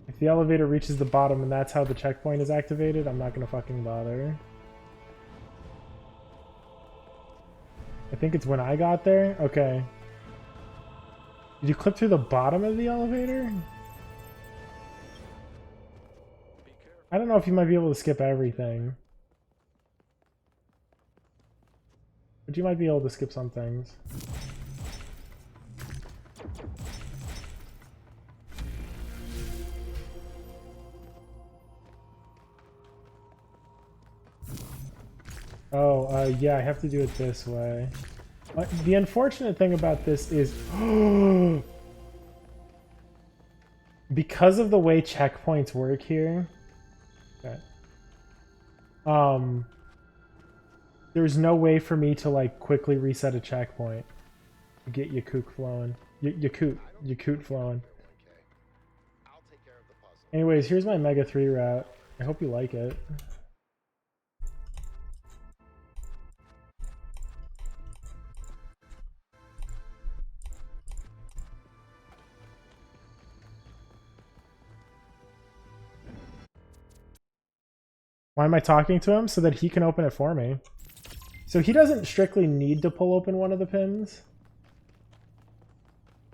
If the elevator reaches the bottom and that's how the checkpoint is activated, I'm not going to fucking bother. I think it's when I got there? Okay. Did you clip through the bottom of the elevator? Be careful. I don't know if you might be able to skip everything. But you might be able to skip some things. Oh, yeah, I have to do it this way. The unfortunate thing about this is... because of the way checkpoints work here... Okay. There's no way for me to, like, quickly reset a checkpoint. To get Yakut flowing. Yakut flowing. 1K. I'll take care of the puzzle. Anyways, here's my Mega 3 route. I hope you like it. Why am I talking to him? So that he can open it for me. So he doesn't strictly need to pull open one of the pins.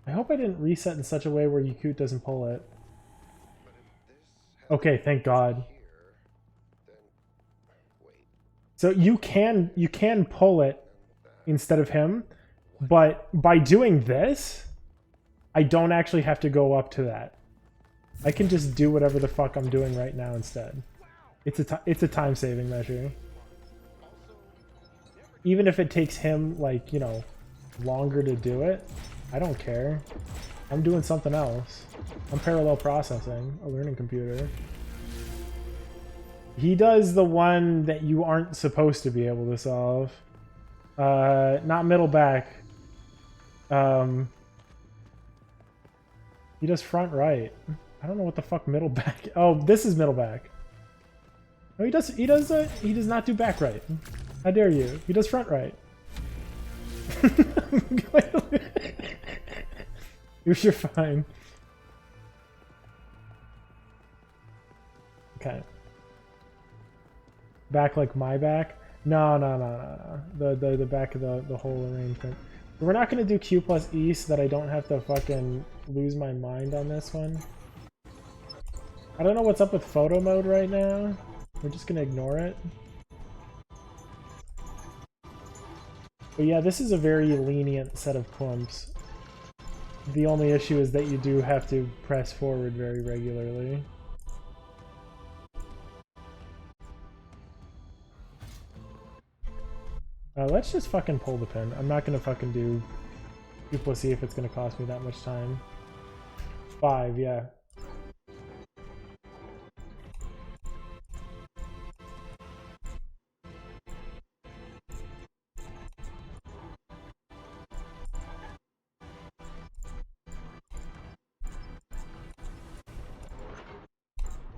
I hope I didn't reset in such a way where Yakut doesn't pull it. But if this has Okay, thank God. here, then wait. So you can pull it instead of him, but by doing this, I don't actually have to go up to that. I can just do whatever the fuck I'm doing right now instead. It's a time saving measure. Even if it takes him, like, you know, longer to do it, I don't care. I'm doing something else. I'm parallel processing, a learning computer. He does the one that you aren't supposed to be able to solve. Not middle back. He does front right. I don't know what the fuck middle back. Oh, this is middle back. No, he does not do back right. How dare you? He does front right. You're fine. Okay. Back like my back? No, no, no, no, no. The back of the whole arrangement. We're not gonna do Q plus E so that I don't have to fucking lose my mind on this one. I don't know what's up with photo mode right now. We're just gonna ignore it. But yeah, this is a very lenient set of clumps. The only issue is that you do have to press forward very regularly. Let's just fucking pull the pin. I'm not gonna fucking do Q plus E if it's gonna cost me that much time. 5, yeah.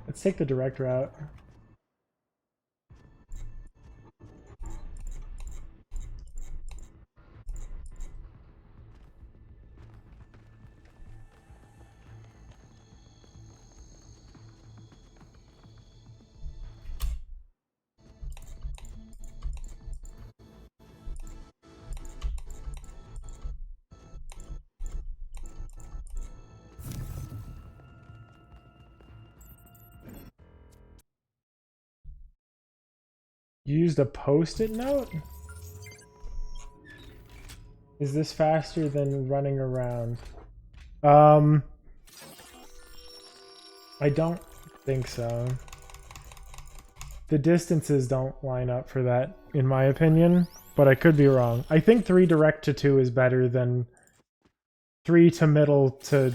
Let's take the direct route. You used a post-it note? Is this faster than running around? I don't think so. The distances don't line up for that, in my opinion, but I could be wrong. I think 3 direct to 2 is better than 3 to middle to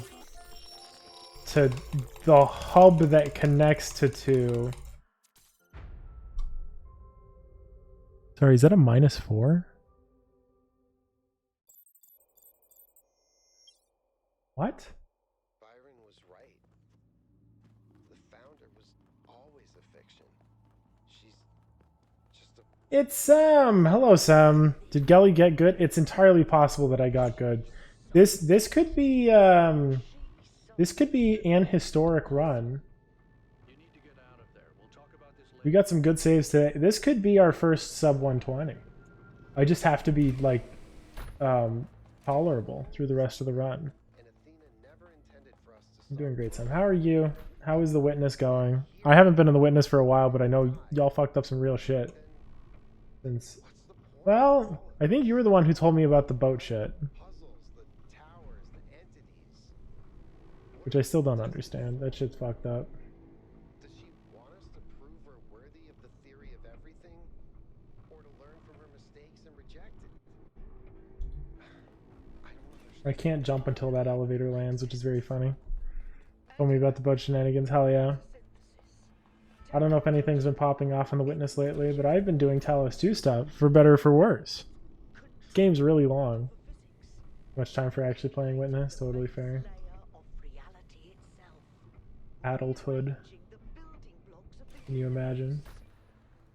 the hub that connects to 2. Sorry, is that a -4? What? Byron was right. The founder was always a fiction. She's just a... It's Sam! Hello, Sam. Did Gelly get good? It's entirely possible that I got good. This could be an historic run. You need to get out of there. We'll talk about this later. We got some good saves today. This could be our first sub 120. I just have to be like tolerable through the rest of the run. And Athena never intended for us to I'm doing great, Sam. How are you? How is the witness going? I haven't been in the witness for a while, but I know y'all fucked up some real shit. Since, well, I think you were the one who told me about the boat shit, puzzles, the towers, the entities. which I still don't understand. That shit's fucked up. Does she want us to prove her worthy of the theory of everything? Or to learn from her mistakes and reject it? I don't understand. I can't jump until that elevator lands, which is very funny. Told me about the boat shenanigans, hell yeah. I don't know if anything's been popping off on the witness lately, but I've been doing Talos 2 stuff, for better or for worse. This game's really long. Much time for actually playing witness, totally fair. Adulthood. Can you imagine?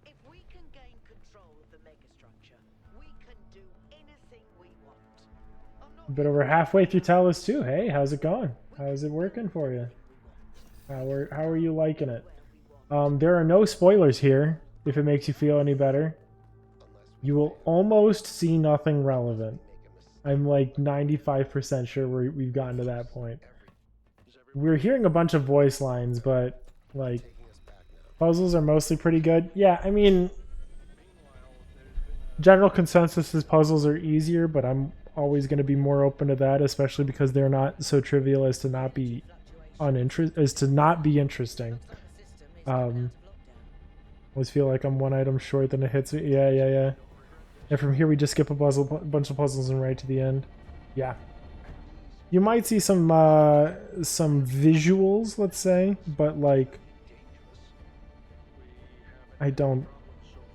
If we can gain control of the megastructure, we can do anything we want. I'm not A bit over halfway through Talos 2. Hey, how's it going? How's it working for you? How are you liking it? There are no spoilers here, if it makes you feel any better. You will almost see nothing relevant. I'm like 95% sure we've gotten to that point. We're hearing a bunch of voice lines, but like puzzles are mostly pretty good. Yeah, I mean, general consensus is puzzles are easier, but I'm always going to be more open to that, especially because they're not so trivial as to not be interesting. Always feel like I'm one item short than it hits me. Yeah. And from here we just skip a bunch of puzzles and right to the end. Yeah. You might see some visuals, let's say, but like I don't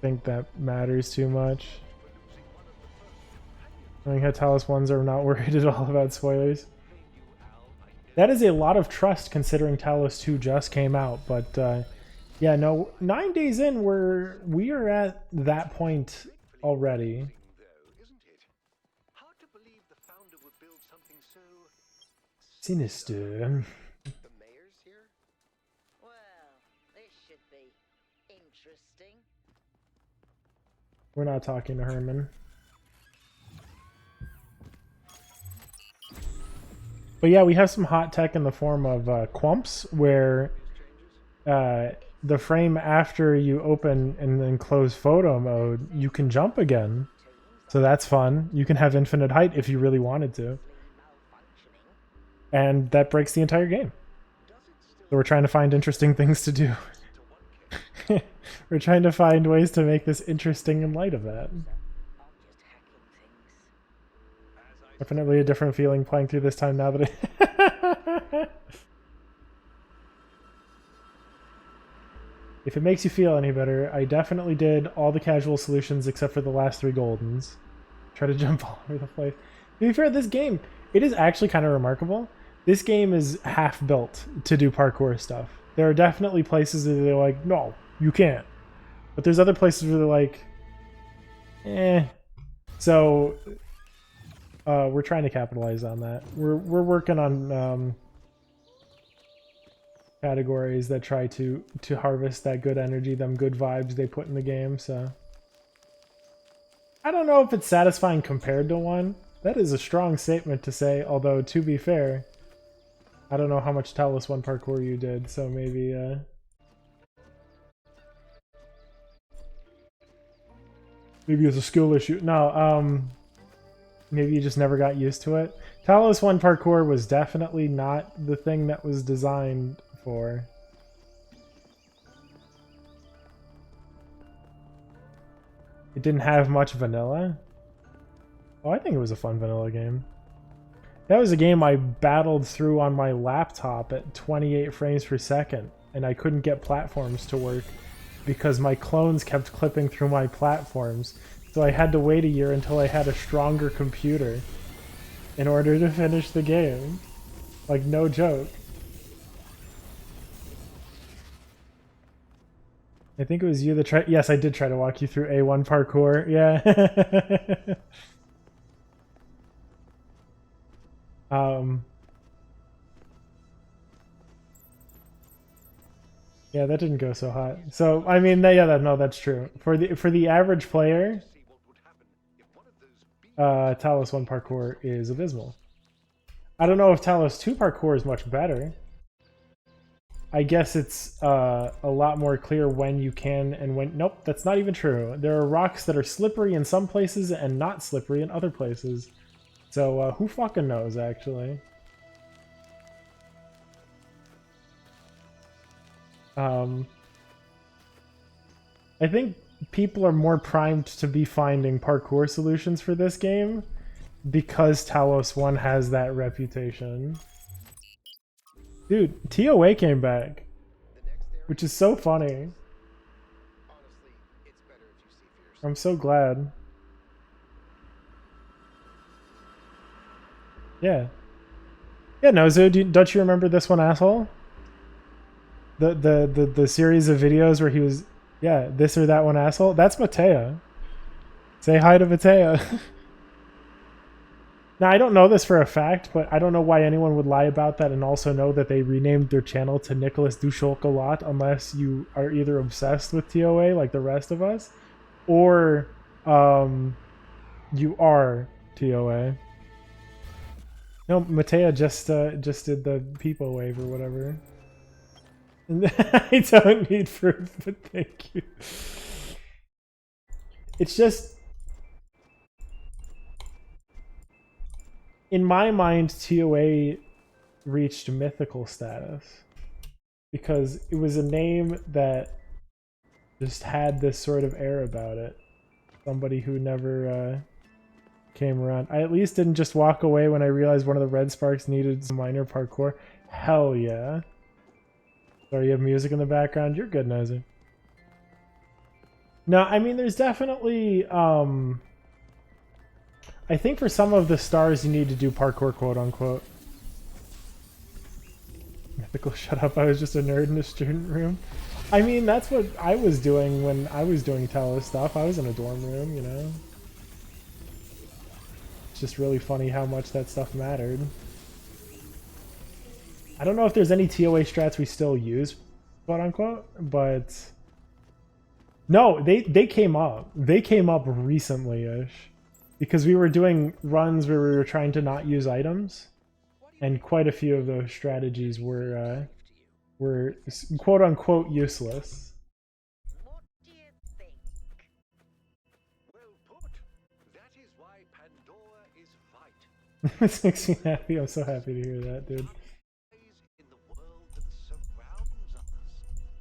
think that matters too much. Knowing how Talos 1s are not worried at all about spoilers. That is a lot of trust considering Talos 2 just came out, but yeah, no, 9 days in, we are at that point already. Isn't it? Hard to believe the founder would build something so Sinister. The mayor's here? Well, this should We're not talking to Herman. But yeah, we have some hot tech in the form of Quumps, where the frame after you open and then close photo mode, you can jump again. So that's fun. You can have infinite height if you really wanted to. And that breaks the entire game. So we're trying to find interesting things to do. We're trying to find ways to make this interesting in light of that. Definitely a different feeling playing through this time now that it... If it makes you feel any better, I definitely did all the casual solutions except for the last 3 goldens. Try to jump all over the place. To be fair, this game, it is actually kind of remarkable. This game is half built to do parkour stuff. There are definitely places where they're like, no, you can't. But there's other places where they're like, eh. So we're trying to capitalize on that. We're working on categories that try to harvest that good energy, them good vibes they put in the game. So I don't know if it's satisfying compared to 1. That is a strong statement to say, although to be fair, I don't know how much Talos 1 parkour you did, so maybe maybe it's a skill issue. No, maybe you just never got used to it. Talos 1 parkour was definitely not the thing that was designed for. It didn't have much vanilla. Oh, I think it was a fun vanilla game. That was a game I battled through on my laptop at 28 frames per second, and I couldn't get platforms to work because my clones kept clipping through my platforms. So I had to wait a year until I had a stronger computer in order to finish the game. Like, no joke. I think it was you that tried... Yes, I did try to walk you through A1 parkour. Yeah. Yeah, that didn't go so hot. So, I mean, yeah, no, that's true. For the average player, Talos 1 parkour is abysmal. I don't know if Talos 2 parkour is much better. I guess it's a lot more clear when you can and when... Nope, that's not even true. There are rocks that are slippery in some places and not slippery in other places. So who fucking knows, actually? I think people are more primed to be finding parkour solutions for this game because Talos 1 has that reputation. Dude, TOA came back, which is so funny. I'm so glad. Yeah. Yeah, Nozu, don't you remember this one, asshole? The series of videos where he was, yeah, this or that one, asshole? That's Matea. Say hi to Matea. Now, I don't know this for a fact, but I don't know why anyone would lie about that and also know that they renamed their channel to Nicholas du Chocolat unless you are either obsessed with TOA like the rest of us, or you are TOA. No, Matea just did the people wave or whatever. I don't need proof, but thank you. It's just... In my mind, TOA reached mythical status because it was a name that just had this sort of air about it. Somebody who never came around. I at least didn't just walk away when I realized one of the red sparks needed some minor parkour. Hell yeah. Sorry, you have music in the background? You're good, Nozu. No, I mean, there's definitely... I think for some of the stars you need to do parkour, quote unquote. Mythical, shut up, I was just a nerd in a student room. I mean, that's what I was doing when I was doing Talos stuff. I was in a dorm room, you know? It's just really funny how much that stuff mattered. I don't know if there's any TOA strats we still use, quote unquote, but No, they came up. They came up recently-ish. Because we were doing runs where we were trying to not use items. And quite a few of those strategies were quote-unquote useless. What do you think? Well put. That is why Pandora is right. This makes me happy. I'm so happy to hear that, dude. Lies in the world that surrounds us,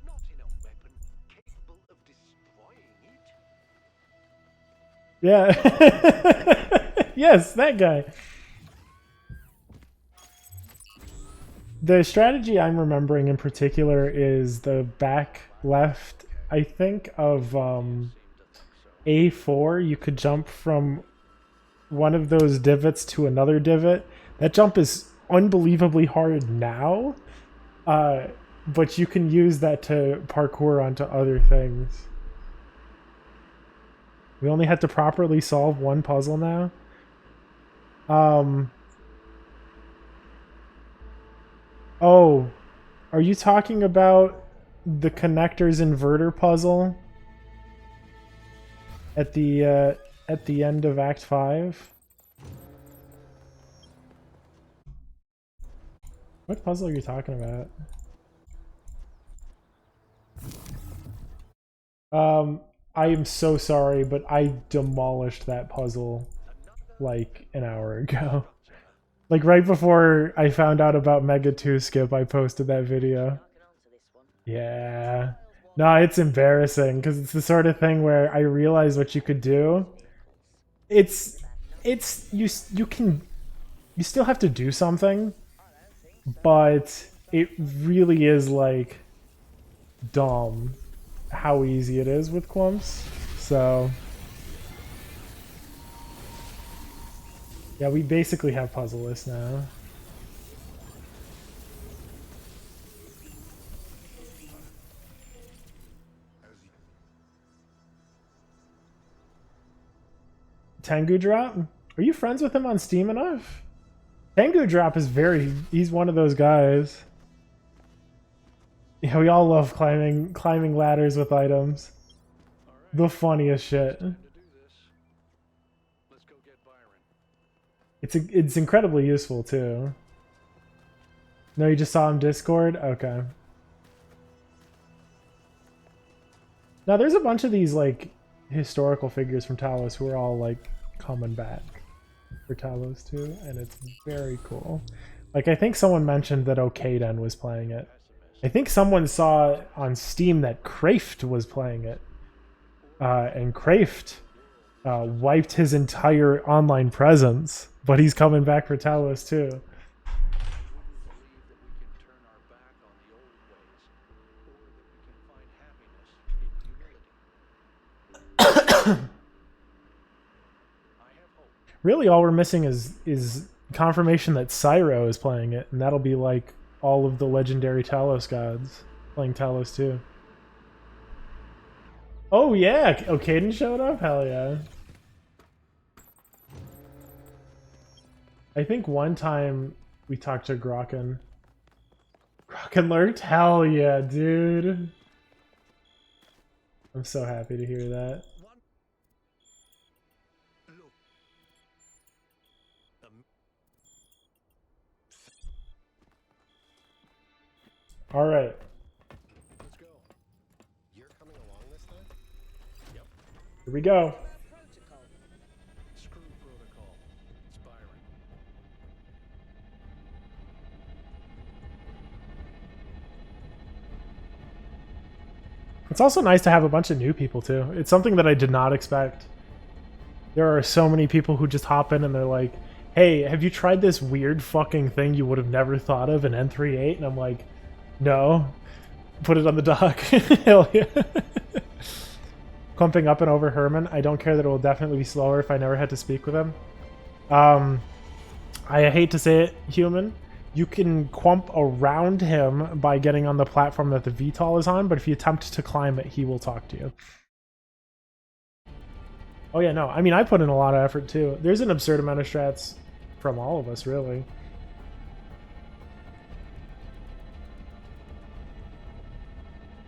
not in a weapon capable of destroying it. Yeah. Yes, that guy. The strategy I'm remembering in particular is the back left, I think, of A4. You could jump from one of those divots to another divot. That jump is unbelievably hard now, but you can use that to parkour onto other things. We only had to properly solve one puzzle now. Oh, are you talking about the connectors inverter puzzle at the end of Act 5? What puzzle are you talking about? I am so sorry, but I demolished that puzzle like an hour ago. Like right before I found out about Mega 2 Skip, I posted that video. I can answer this one. Yeah. No, it's embarrassing because it's the sort of thing where I realized what you could do. It's you still have to do something, but it really is like dumb how easy it is with clumps. So yeah, we basically have puzzle lists now. Tengu Drop? Are you friends with him on Steam enough? Tengu Drop is he's one of those guys. Yeah, we all love climbing ladders with items. The funniest shit. Let's go get Byron. It's incredibly useful too. No, you just saw him Discord? Okay. Now there's a bunch of these like historical figures from Talos who are all like coming back for Talos 2, and it's very cool. Like I think someone mentioned that Okaden was playing it. I think someone saw on Steam that Kraft was playing it. And Kraft wiped his entire online presence, but he's coming back for Talos too. Believe that we can turn our back on the old ways, or that we can find happiness in humility. I have hope. Really, all we're missing is confirmation that Cyro is playing it, and that'll be like all of the legendary Talos gods playing Talos 2. Oh yeah, Okaden showed up? Hell yeah. I think one time we talked to Grokken. Grokken lurked? Hell yeah, dude. I'm so happy to hear that. Alright. Let's go. You're coming along this time? Yep. Here we go. Protocol. Screw protocol. It's Byron. It's also nice to have a bunch of new people too. It's something that I did not expect. There are so many people who just hop in and they're like, hey, have you tried this weird fucking thing you would have never thought of in N38? And I'm like, no. Put it on the dock. Hell yeah. Clumping up and over Herman. I don't care that it will definitely be slower if I never had to speak with him. I hate to say it, human. You can clump around him by getting on the platform that the VTOL is on, but if you attempt to climb it, he will talk to you. Oh yeah, no. I mean, I put in a lot of effort too. There's an absurd amount of strats from all of us, really.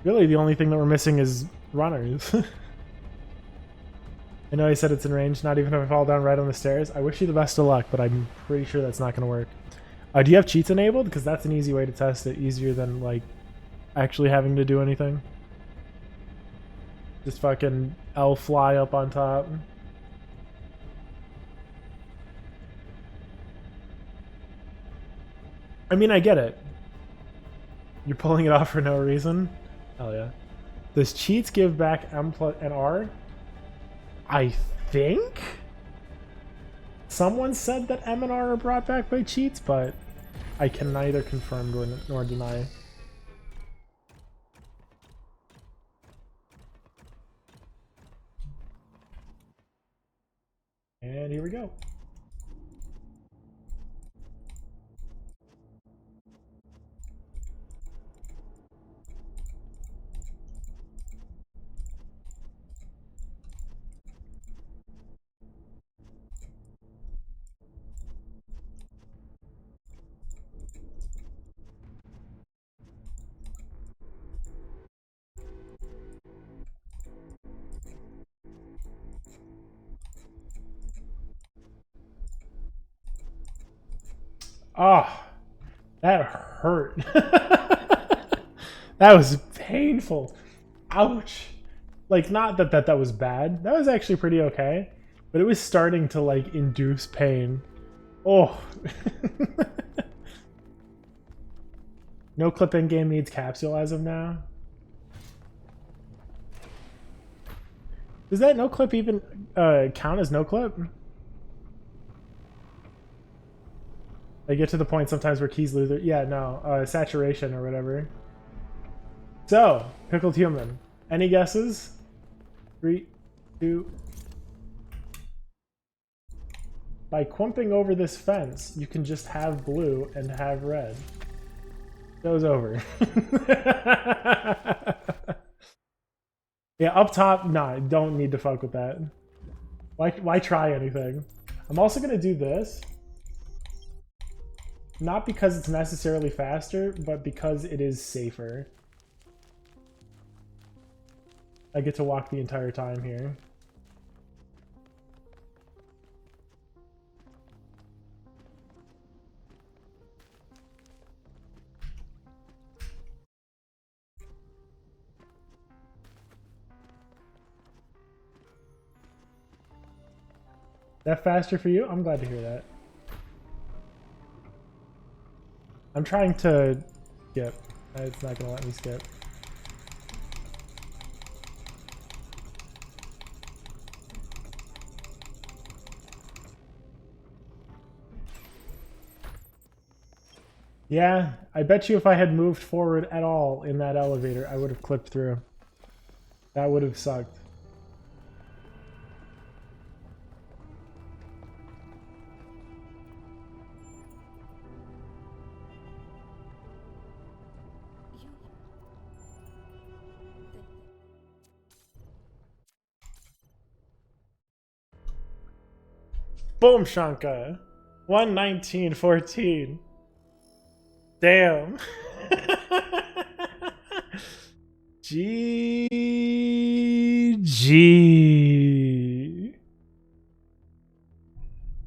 Really, the only thing that we're missing is runners. I know I said it's in range, not even if I fall down right on the stairs. I wish you the best of luck, but I'm pretty sure that's not going to work. Do you have cheats enabled? Because that's an easy way to test it, easier than like actually having to do anything. Just fucking L fly up on top. I mean, I get it. You're pulling it off for no reason. Hell yeah. Does cheats give back M plus and R? I think someone said that M and R are brought back by cheats, but I can neither confirm nor deny. And here we go. Oh, that hurt. That was painful. Ouch. Like, not that was bad. That was actually pretty okay. But it was starting to, like, induce pain. Oh. No clip in game needs capsule as of now. Does that no clip even count as no clip? I get to the point sometimes where keys lose their... Yeah, no. Saturation or whatever. So, Pickled Human. Any guesses? 3, 2... By clumping over this fence, you can just have blue and have red. Goes over. Yeah, up top, nah, don't need to fuck with that. Why try anything? I'm also gonna do this. Not because it's necessarily faster, but because it is safer. I get to walk the entire time here. That faster for you? I'm glad to hear that. I'm trying to skip. It's not gonna let me skip. Yeah, I bet you if I had moved forward at all in that elevator, I would have clipped through. That would have sucked. Boom Shanka. 119.14. Damn. GG.